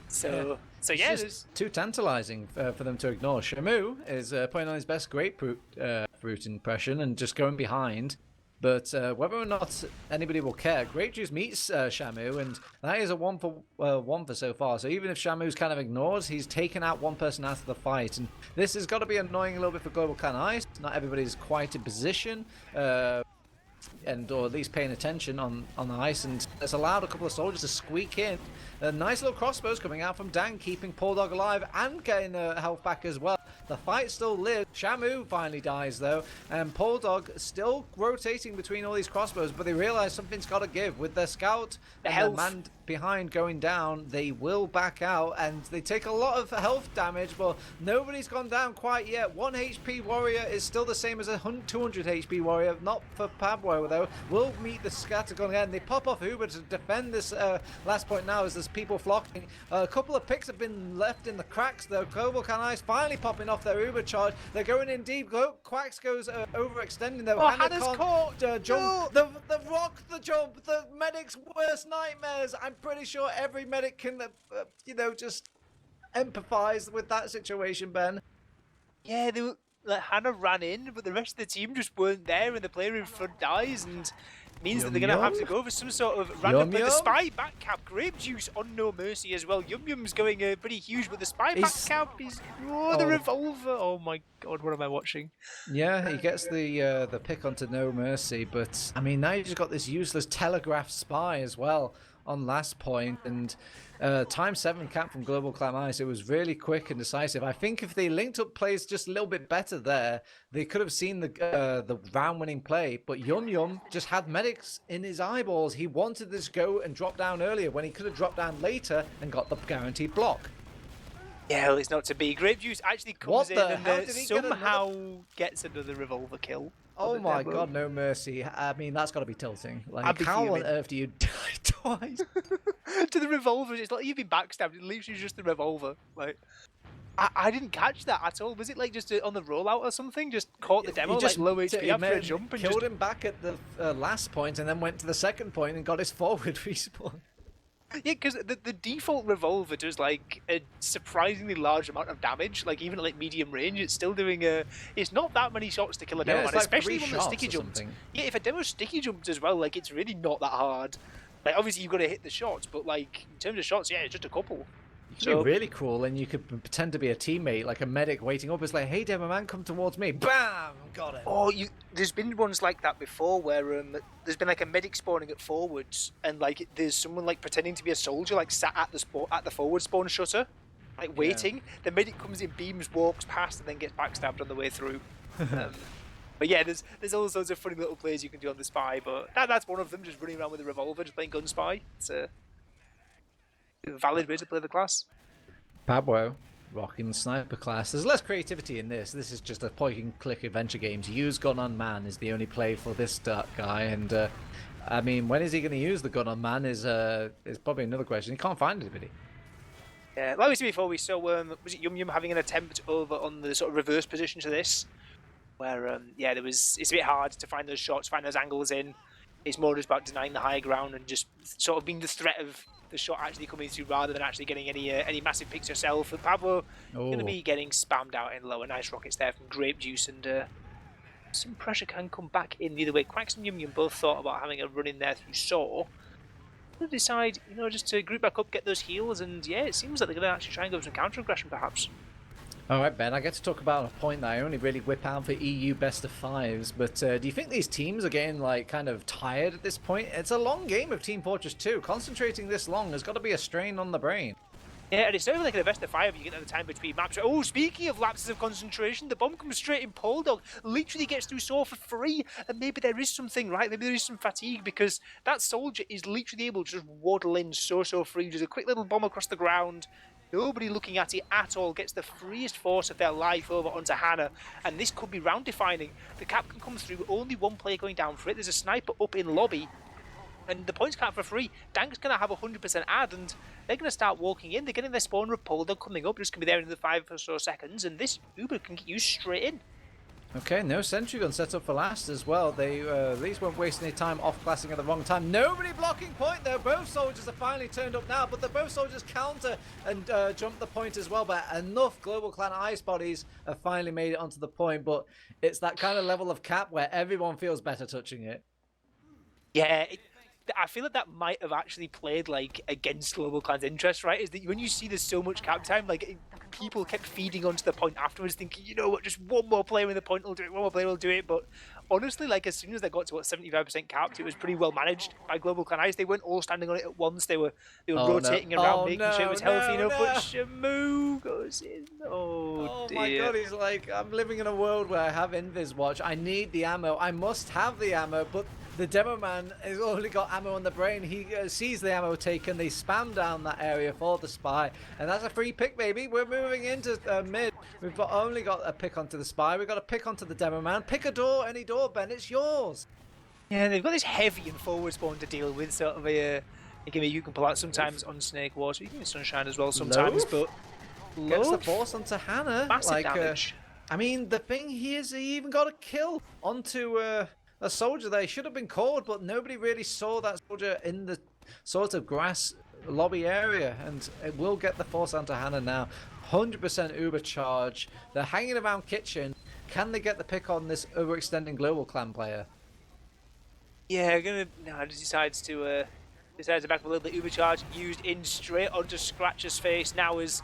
So yeah, it's too tantalizing for them to ignore. Shamu is putting on his best grapefruit fruit impression and just going behind. But whether or not anybody will care, Grape Juice meets Shamu, and that is a 1 for 1 for so far. So even if Shamu's kind of ignored, he's taken out one person out of the fight. And this has got to be annoying a little bit for GlobalClan Ice. Not everybody's quite in position, or at least paying attention on the ice, and it's allowed a couple of soldiers to squeak in. Nice little crossbows coming out from Dan, keeping Pole Dog alive and getting health back as well. The fight still lives. Shamu finally dies though, and Pole Dog still rotating between all these crossbows, but they realize something's got to give. With their scout and their man behind going down, they will back out, and they take a lot of health damage, but nobody's gone down quite yet. 1 HP warrior is still the same as a 200 HP warrior, not for Pabwo though. Will meet the Scattergun again. They pop off Uber to defend this last point now as there's people flocking. A couple of picks have been left in the cracks though. GlobalClan Ice finally popping off their Uber charge. They're going in deep. Quacks goes overextending though. Hannah's caught. Jump. The rock, the jump, the medic's worst nightmares. I'm pretty sure every medic can, just empathize with that situation, Ben. Yeah, Hannah ran in, but the rest of the team just weren't there, and the player in front dies, and means that Yum they're going to have to yum. go for some sort of random Yum play. The yum. spy back cap, Grape Juice on No Mercy as well. Yum Yum's going pretty huge, but the spy back cap is the revolver. Oh my god, what am I watching? Yeah, he gets the pick onto No Mercy, but I mean now you just got this useless telegraph spy as well on last point, and time 7 cap from GlobalClan Ice. It was really quick and decisive. I think if they linked up plays just a little bit better there, they could have seen the round-winning play. But Yum Yum just had medics in his eyeballs. He wanted this go and drop down earlier when he could have dropped down later and got the guaranteed block. Yeah, well, it's not to be. Grape Juice actually comes in and somehow gets another revolver kill. Oh my god, No Mercy. I mean, that's got to be tilting. Like, how on earth do you die twice? To the revolver, it's like you've been backstabbed. It literally just the revolver. Like, I didn't catch that at all. Was it like just on the rollout or something? Just caught the demo, like low HP after a jump and killed him back at the last point and then went to the second point and got his forward respawn. Yeah, because the default revolver does like a surprisingly large amount of damage. Like even at like medium range, it's still doing it's not that many shots to kill a demo man, like especially when the sticky jumps. Yeah, if a demo sticky jumps as well, like it's really not that hard. Like obviously you've got to hit the shots, but like in terms of shots, yeah, it's just a couple. You could be really cool, and you could pretend to be a teammate, like a medic waiting up. It's like, hey, demo man, come towards me. Bam, got it. Oh, there's been ones like that before where there's been like a medic spawning at forwards, and like there's someone like pretending to be a soldier, like sat at the forward spawn shutter, like waiting. Yeah. The medic comes in, beams, walks past, and then gets backstabbed on the way through. But yeah, there's all sorts of funny little plays you can do on the spy, but that's one of them. Just running around with a revolver, just playing gun spy. It's a valid way to play the class. Pablo rocking the sniper class. There's less creativity in this. This is just a point-and-click adventure games. Use gun on man is the only play for this guy, and I mean, when is he going to use the gun on man is probably another question. He can't find anybody. Yeah, like we said before, we saw was it Yum Yum having an attempt over on the sort of reverse position to this, where yeah, it's a bit hard to find those shots, find those angles in. It's more just about denying the high ground and just sort of being the threat of the shot actually coming through rather than actually getting any massive picks yourself. And Pablo going to be getting spammed out in lower. Nice rockets there from Grape Juice, and some pressure can come back in the other way. Quacks and Yum Yum both thought about having a run in there through Saw. They decide, just to group back up, get those heals, and yeah, it seems like they're going to actually try and go for some counter aggression perhaps. All right, Ben, I get to talk about a point that I only really whip out for EU best of fives, but do you think these teams are getting like kind of tired at this point? It's a long game of Team Fortress 2. Concentrating this long has got to be a strain on the brain. Yeah, and it's not even like the best of 5 you get at the time between maps. Oh, speaking of lapses of concentration, the bomb comes straight in Pole Dog, literally gets through Saw for free, and maybe there is something, right? Maybe there is some fatigue, because that soldier is literally able to just waddle in so free, just a quick little bomb across the ground. Nobody looking at it at all, gets the freest force of their life over onto Hannah, and this could be round defining. The cap can come through, only one player going down for it. There's a sniper up in lobby, and the points count for free. Dank's going to have 100% add, and they're going to start walking in. They're getting their spawn repelled. They're coming up, just going to be there in the 5 or so seconds, and this Uber can get used straight in. Okay, no sentry gun set up for last as well. They these weren't wasting any time off-classing at the wrong time. Nobody blocking point there. Both soldiers are finally turned up now, but the both soldiers counter and jump the point as well. But enough GlobalClan ice bodies have finally made it onto the point. But it's that kind of level of cap where everyone feels better touching it. Yeah, I feel like that might have actually played like against GlobalClan's interest, right? Is that when you see there's so much cap time, like people kept feeding onto the point afterwards, thinking, you know what, just one more player in the point will do it, one more player will do it. But honestly, like as soon as they got to 75% capped, it was pretty well managed by GlobalClan Ice. They weren't all standing on it at once. They were rotating around, making sure it was healthy enough. But Shamu goes in. Oh dear. My god, he's like, I'm living in a world where I have Invis Watch. I need the ammo. I must have the ammo, but the demo man has only got ammo on the brain. He sees the ammo taken. They spam down that area for the spy. And that's a free pick, baby. We're moving into mid. We've only got a pick onto the spy. We've got a pick onto the demo man. Pick a door, any door, Ben. It's yours. Yeah, they've got this heavy and forward spawn to deal with. Sort of a game you can pull out sometimes on Snake Water. You can get Sunshine as well sometimes. But gets the force onto Hannah. Massive damage. I mean, the thing here is he even got a kill onto a soldier there. He should have been called, but nobody really saw that soldier in the sort of grass lobby area, and it will get the force onto Hannah now. 100% Uber charge. They're hanging around kitchen. Can they get the pick on this overextending GlobalClan player? Yeah, decides to back up a little bit. Ubercharge used in straight onto Scratcher's face. Now is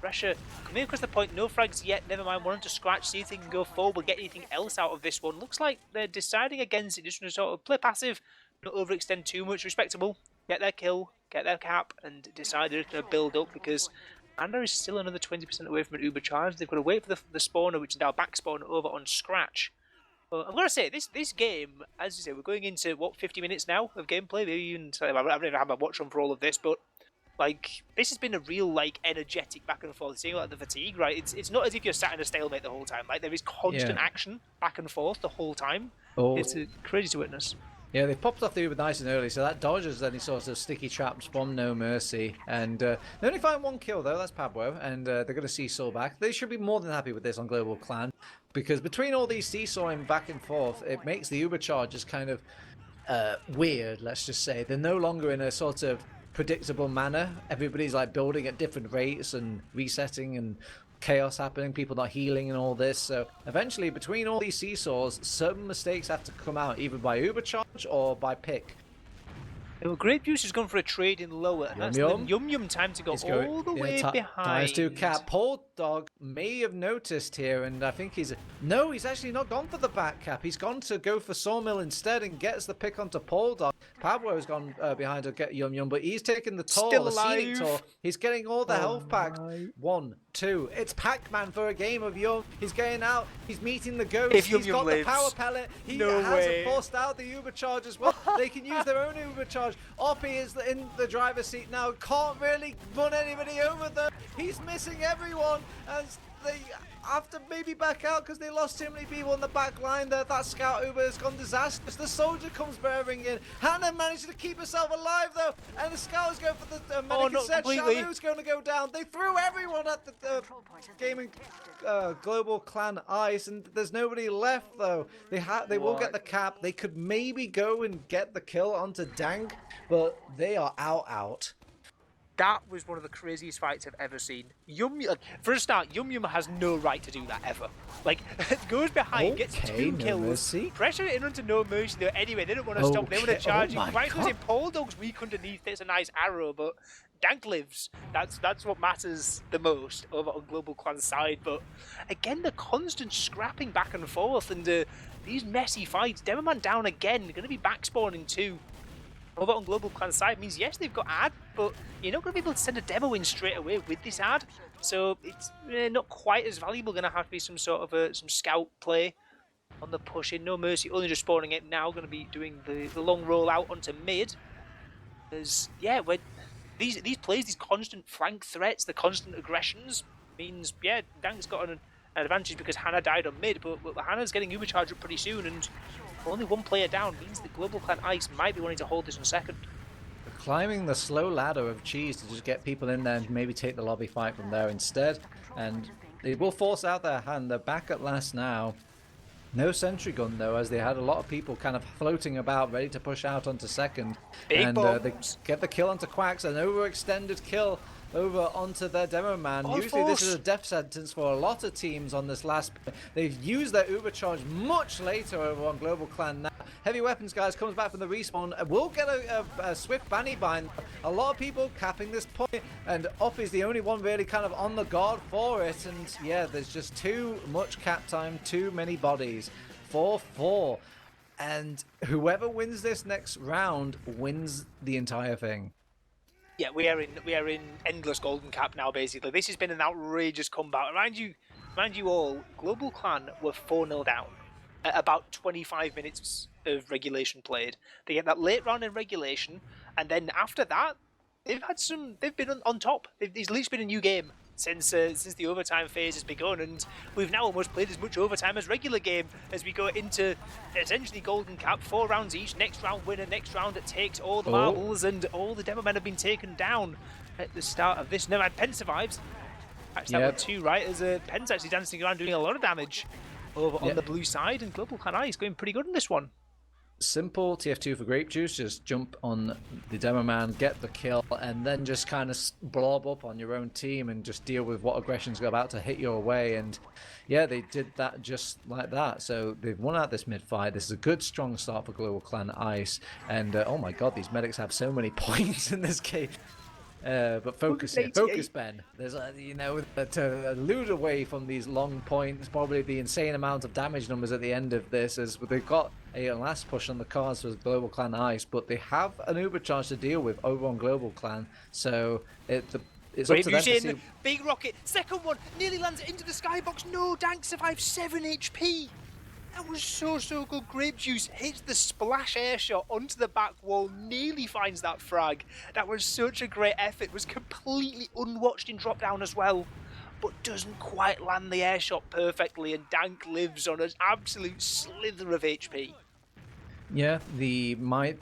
pressure coming across the point. No frags yet. Never mind. Wanting to Scratch, see if they can go forward, get anything else out of this one. Looks like they're deciding against it. Just to sort of play passive, not overextend too much. Respectable. Get their kill, get their cap, and decide they're going to build up because Anda is still another 20% away from an Ubercharge. They've got to wait for the spawner, which is now back spawner over on Scratch. I've got to say, this game, as you say, we're going into, what, 50 minutes now of gameplay? Maybe even, I've never had my watch on for all of this, but, like, this has been a real, like, energetic back and forth. Seeing, like, the fatigue, right? It's not as if you're sat in a stalemate the whole time. Like, there is constant action back and forth the whole time. Oh. It's crazy to witness. Yeah, they popped off the Uber nice and early, so that dodges any sort of sticky traps from No Mercy. And they only find one kill, though. That's Pablo, and they're going to seesaw back. They should be more than happy with this on GlobalClan, because between all these seesawing back and forth, it makes the Uber charges kind of weird, let's just say. They're no longer in a sort of predictable manner. Everybody's like building at different rates and resetting and chaos happening, people not healing and all this. So eventually, between all these seesaws, certain mistakes have to come out either by Ubercharge or by pick. Well, Great Goose has gone for a trade in lower, and that's the Yum Yum time to go all the way behind. Ties to cap. Paul Dog may have noticed here, and I think he's actually not gone for the back cap. He's gone to go for Sawmill instead and gets the pick onto Paul Dog. Pablo's gone behind to get Yum Yum, but he's taking the toll, Still the alive. scenic toll. He's getting all the health packs. 1, 2. It's Pac-Man for a game of Yum. He's getting out. He's meeting the ghost. If Yum He's Yum got lives. the power pellet. He No hasn't way. forced out the Ubercharge as well. They can use their own Ubercharge. Oppie is in the driver's seat now. Can't really run anybody over though. He's missing everyone as they have to maybe back out because they lost too many people in the back line there. That scout Uber has gone disastrous. The soldier comes bearing in. Hannah managed to keep herself alive though, and the scout is going for the medic said Shalu's going to go down. They threw everyone at the gaming GlobalClan ice, and there's nobody left though. They will get the cap. They could maybe go and get the kill onto Dank, but they are out. That was one of the craziest fights I've ever seen. For a start, Yum Yum has no right to do that ever. Like, goes behind, gets 2 kills, mercy. pressure it in onto No Mercy though. Anyway, they don't want to stop. They want to charge him. Right goes in. Paul Dog's weak underneath. It's a nice arrow, but Dank lives. That's what matters the most over on GlobalClan's side. But again, the constant scrapping back and forth and these messy fights. Demoman down again. They're going to be back spawning too. Over on GlobalClan's side means, yes, they've got ad, but you're not going to be able to send a demo in straight away with this ad. So it's not quite as valuable. Going to have to be some sort of some scout play on the push in. No Mercy only just spawning it now. Going to be doing the long roll out onto mid. Because, yeah, these plays, these constant flank threats, the constant aggressions means, yeah, Dank's got an advantage because Hannah died on mid, but Hannah's getting Ubercharge up pretty soon, and only one player down means that GlobalClan Ice might be wanting to hold this in second. Climbing the slow ladder of cheese to just get people in there and maybe take the lobby fight from there instead, and they will force out their hand. They're back at last now. No sentry gun though, as they had a lot of people kind of floating about ready to push out onto second. They get the kill onto Quacks, an overextended kill over onto their demo man. Usually this is a death sentence for a lot of teams on this last. They've used their Ubercharge much later over on GlobalClan now. Heavy Weapons guys comes back from the respawn. We'll get a swift banny bind. A lot of people capping this point, and Opp is the only one really kind of on the guard for it. And yeah, there's just too much cap time, too many bodies. 4-4, and whoever wins this next round wins the entire thing. Yeah, we are in endless golden cap now. Basically, this has been an outrageous comeback. Mind you all, GlobalClan were 4-0 down at about 25 minutes of regulation played. They get that late round in regulation, and then after that, they've been on top. It's at least been a new game since the overtime phase has begun, and we've now almost played as much overtime as regular game as we go into essentially golden cap, 4 rounds each. Next round winner, next round that takes all the marbles, and all the demo men have been taken down at the start of this. No, and Pen survives. Catch that one too, right? As Pen's actually dancing around doing a lot of damage over on the blue side, and GlobalClan Ice going pretty good in this one. simple TF2 for Grape Juice, just jump on the demo man, get the kill, and then just kind of blob up on your own team and just deal with what aggression's about to hit your way. And yeah, they did that just like that. So they've won out this mid fight. This is a good, strong start for GlobalClan Ice. And oh my god, these medics have so many points in this game. But focus here, focus, Ben. There's to elude away from these long points, probably the insane amount of damage numbers at the end of this, as they've got a last push on the cards for GlobalClan Ice, but they have an Uber charge to deal with over on GlobalClan, so it's up to them to see. Big rocket, second one, nearly lands into the skybox. No, Dank survives 7 HP. That was so good. Grape Juice hits the splash air shot onto the back wall, nearly finds that frag. That was such a great effort. Was completely unwatched in drop down as well, but doesn't quite land the air shot perfectly, and Dank lives on an absolute slither of HP. Yeah, my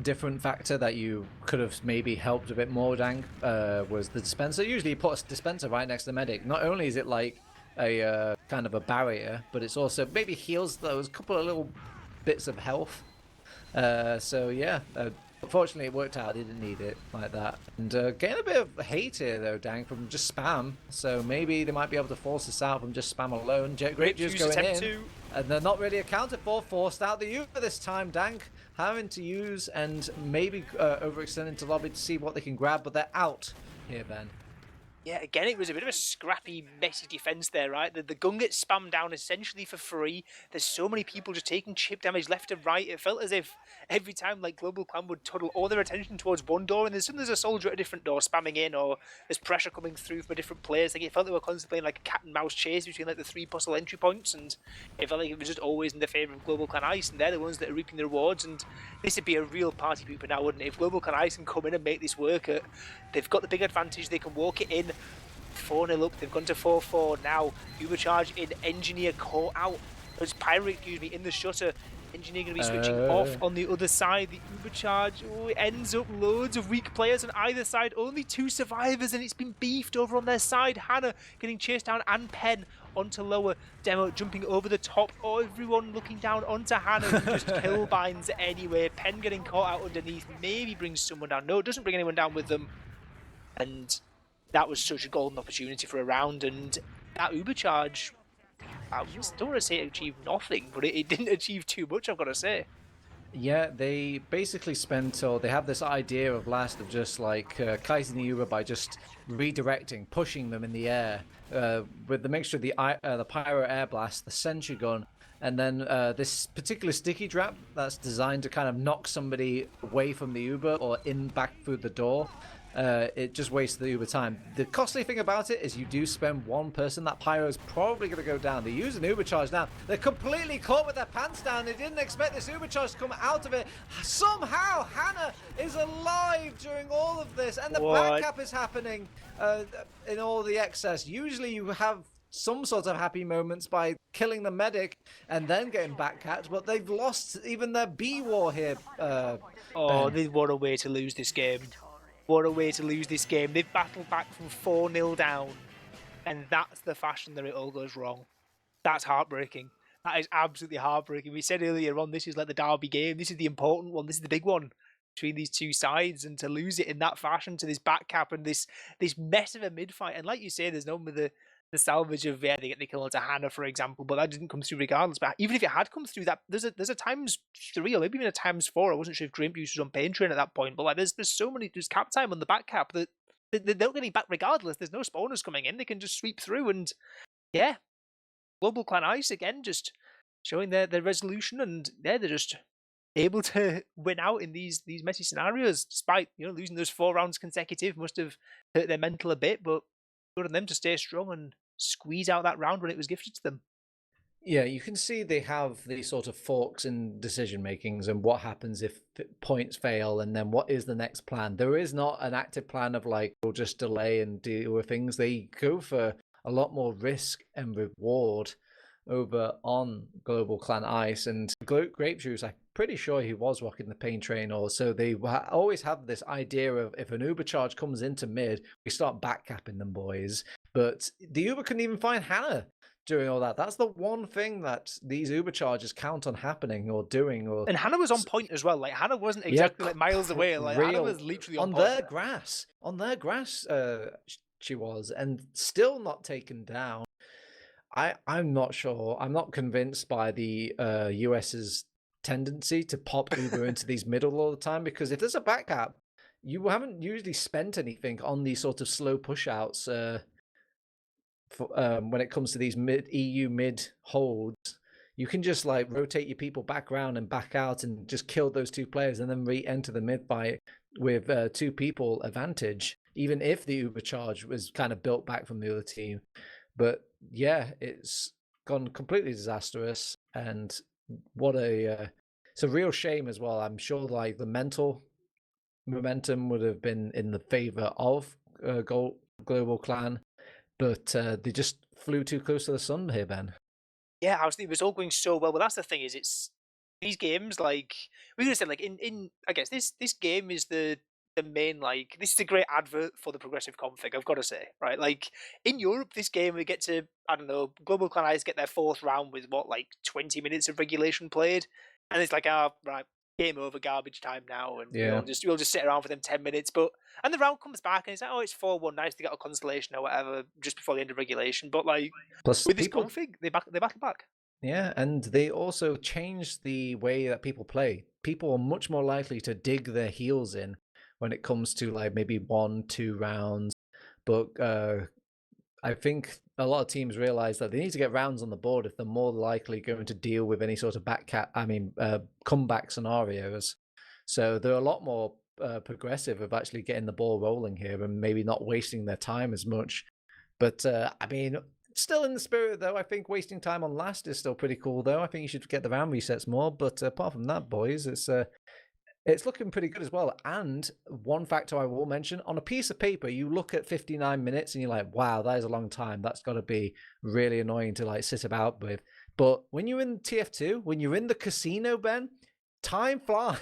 different factor that you could have maybe helped a bit more, Dank, was the dispenser. Usually you put a dispenser right next to the medic. Not only is it like a kind of a barrier, but it's also maybe heals those couple of little bits of health. So yeah, unfortunately it worked out. He didn't need it like that. And getting a bit of hate here though, Dank, from just spam. So maybe they might be able to force this out from just spam alone. Grape Juice going in, and they're not really accounted for. Forced out the Uber this time. Dank having to use and maybe overextend into lobby to see what they can grab, but they're out here, Ben. Yeah, again, it was a bit of a scrappy, messy defense there, right? The gun gets spammed down essentially for free. There's so many people just taking chip damage left and right. It felt as if every time like GlobalClan would tunnel all their attention towards one door, and there's a soldier at a different door spamming in, or there's pressure coming through from a different players. Like it felt they were constantly playing like a cat and mouse chase between like the 3 puzzle entry points, and it felt like it was just always in the favour of GlobalClan Ice, and they're the ones that are reaping the rewards. And this would be a real party pooper now, wouldn't it? If GlobalClan Ice can come in and make this work, they've got the big advantage. They can walk it in. 4-0 up, they've gone to 4-4 now. Ubercharge in Engineer caught out. There's Pirate, excuse me, in the shutter. Engineer going to be switching off on the other side. The Ubercharge, it ends up loads of weak players on either side. Only 2 survivors, and it's been beefed over on their side. Hannah getting chased down, and Penn onto lower. Demo jumping over the top. Oh, everyone looking down onto Hannah, who just kill binds anyway. Penn getting caught out underneath, maybe brings someone down. No, it doesn't bring anyone down with them. And that was such a golden opportunity for a round, and that Ubercharge, I don't want to say it achieved nothing, but it didn't achieve too much, I've got to say. Yeah, they basically they have this idea of last of just like kiting the Uber by just redirecting, pushing them in the air with the mixture of the Pyro Air Blast, the Sentry Gun, and then this particular sticky trap that's designed to kind of knock somebody away from the Uber or back through the door. It just wastes the Uber time. The costly thing about it is you do spend one person. That Pyro is probably going to go down. They use an Uber charge now. They're completely caught with their pants down. They didn't expect this Uber charge to come out of it. Somehow Hannah is alive during all of this, and the back cap is happening in all the excess. Usually you have some sort of happy moments by killing the medic and then getting backcapped, but they've lost even their B war here. What a way to lose this game. What a way to lose this game. They've battled back from 4-0 down, and that's the fashion that it all goes wrong. That's heartbreaking. That is absolutely heartbreaking. We said earlier on, this is like the derby game. This is the important one. This is the big one between these two sides, and to lose it in that fashion to this back cap and this mess of a mid fight. And like you say, there's no the salvage of they get the kill onto Hannah, for example, but that didn't come through regardless. But even if it had come through, that there's a ×3 or maybe even a ×4. I wasn't sure if Grape Juice was on pain train at that point, but like there's cap time on the back cap that they're not getting back regardless. There's no spawners coming in; they can just sweep through. And yeah, GlobalClan Ice again just showing their resolution, and they're just able to win out in these messy scenarios, despite losing those 4 rounds consecutive. Must have hurt their mental a bit, but good on them to stay strong and squeeze out that round when it was gifted to them. Yeah, you can see they have these sort of forks in decision makings and what happens if points fail, and then what is the next plan. There is not an active plan of like, we'll just delay and deal with things. They go for a lot more risk and reward over on GlobalClan Ice. And Grape Juice, I'm pretty sure he was rocking the pain train, or so they always have this idea of if an Uber charge comes into mid, we start backcapping them, boys. But the Uber couldn't even find Hannah during all that. That's the one thing that these Uberchargers count on happening or doing. Or And Hannah was on point as well. Like Hannah wasn't yeah, exactly like miles away. Like Hannah was literally on point. On their grass, she was, and still not taken down. I'm not sure. I'm not convinced by the US's tendency to pop Uber into these middle all the time, because if there's a back gap, you haven't usually spent anything on these sort of slow push outs when it comes to these EU mid holds. You can just like rotate your people back around and back out and just kill those two players and then re-enter the mid fight with 2 people advantage, even if the Uber charge was kind of built back from the other team. But yeah, it's gone completely disastrous, and what it's a real shame as well. I'm sure like the mental momentum would have been in the favor of GlobalClan, but they just flew too close to the sun here, Ben. Yeah, it was all going so well. But that's the thing, is it's these games, like we could have said, like in I guess this game is the main, like, this is a great advert for the progressive config, I've got to say, right? Like in Europe, this game we get to, I don't know, GlobalClan Eyes get their 4th round with what, like 20 minutes of regulation played, and it's like, right, game over, garbage time now, and Yeah. we'll just sit around for them 10 minutes. But and the round comes back and it's like, oh, it's 4-1, nice to get a consolation or whatever just before the end of regulation. But like Plus with this people, config, they battle back. yeah, and they also changed the way that people play. People are much more likely to dig their heels in when it comes to like maybe 1-2 rounds. But I think a lot of teams realize that they need to get rounds on the board if they're more likely going to deal with any sort of comeback scenarios. So they're a lot more progressive of actually getting the ball rolling here and maybe not wasting their time as much. But I mean, still in the spirit though, I think wasting time on last is still pretty cool though. I think you should get the round resets more. But apart from that, boys, it's looking pretty good as well. And one factor I will mention, on a piece of paper, you look at 59 minutes and you're like, wow, that is a long time. That's got to be really annoying to like sit about with. But when you're in TF2, when you're in the casino, Ben, time flies.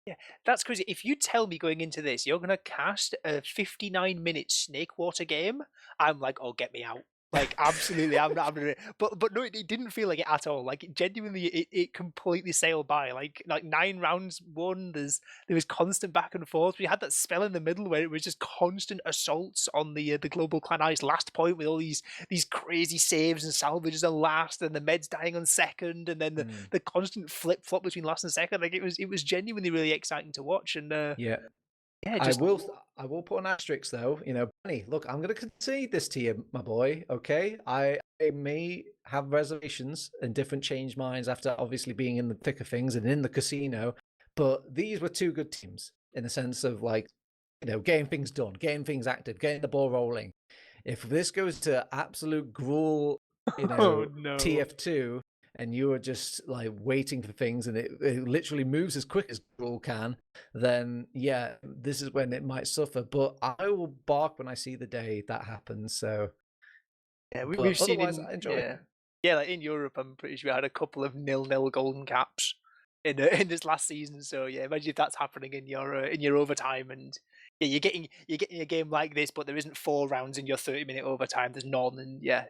Yeah, that's crazy. If you tell me going into this, you're going to cast a 59-minute Snakewater game, I'm like, oh, get me out. Like, absolutely, I'm not. But no, it didn't feel like it at all. Like, genuinely, it completely sailed by. Like 9 rounds won. There was constant back and forth. We had that spell in the middle where it was just constant assaults on the GlobalClan Ice last point with all these crazy saves and salvages on last, and the meds dying on second, and then the constant flip flop between last and second. Like, it was genuinely really exciting to watch. And yeah. yeah, I will put an asterisk though. You know, Benny, look, I'm going to concede this to you, my boy. Okay, I may have reservations and different change minds after obviously being in the thick of things and in the casino, but these were 2 good teams in the sense of like, you know, getting things done, getting things active, getting the ball rolling. If this goes to absolute gruel, you know, oh no, TF2, and you are just like waiting for things and it literally moves as quick as Gruel can, then yeah, this is when it might suffer. But I will bark when I see the day that happens. So yeah, we've seen I enjoy it. Yeah, like in Europe, I'm pretty sure we had a couple of 0-0 golden caps in this last season. So yeah, imagine if that's happening in your overtime, and yeah, you're getting a game like this, but there isn't 4 rounds in your 30-minute overtime. There's none, and yeah,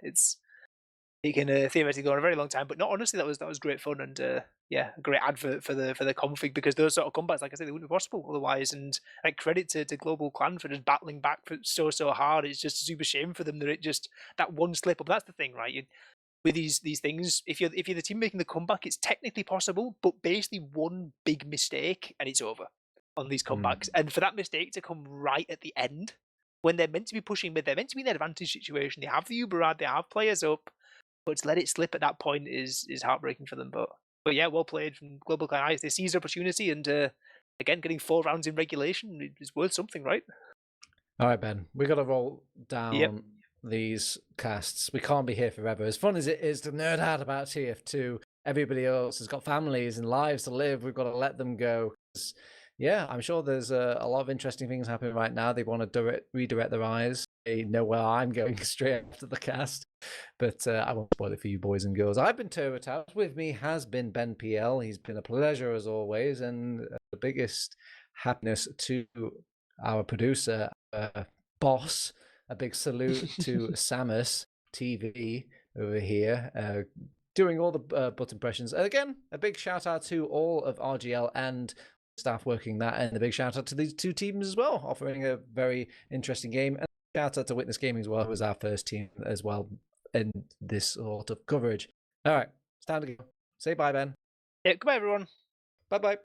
it can theoretically go on a very long time. But no, honestly, that was great fun, and yeah, a great advert for the config, because those sort of comebacks, like I said, they wouldn't be possible otherwise. And like, credit to GlobalClan for just battling back for so hard. It's just a super shame for them that it just, that one slip up. That's the thing, right? With these things, if you're the team making the comeback, it's technically possible, but basically one big mistake and it's over on these comebacks. And for that mistake to come right at the end, when they're meant to be pushing mid, they're meant to be in an advantage situation. They have the Uber ad, they have players up, but to let it slip at that point is heartbreaking for them. But yeah, well played from GlobalClan Eyes. They seized the opportunity, and again, getting 4 rounds in regulation is worth something, right? All right, Ben, we got to roll down. Yep. These casts. We can't be here forever. As fun as it is to nerd out about TF2, everybody else has got families and lives to live. We've got to let them go. Yeah, I'm sure there's a lot of interesting things happening right now. They want to redirect their eyes. They know where I'm going straight after the cast. But I won't spoil it for you boys and girls. I've been Turbotaus. With me has been Ben PL. He's been a pleasure as always. And the biggest happiness to our producer, boss. A big salute to Samus TV over here, doing all the button impressions. And again, a big shout out to all of RGL and staff working that, and a big shout out to these two teams as well, offering a very interesting game. And shout out to Witness Gaming as well, who was our first team as well in this sort of coverage. All right, it's time to go. Say bye, Ben. Yeah, goodbye, everyone. Bye bye.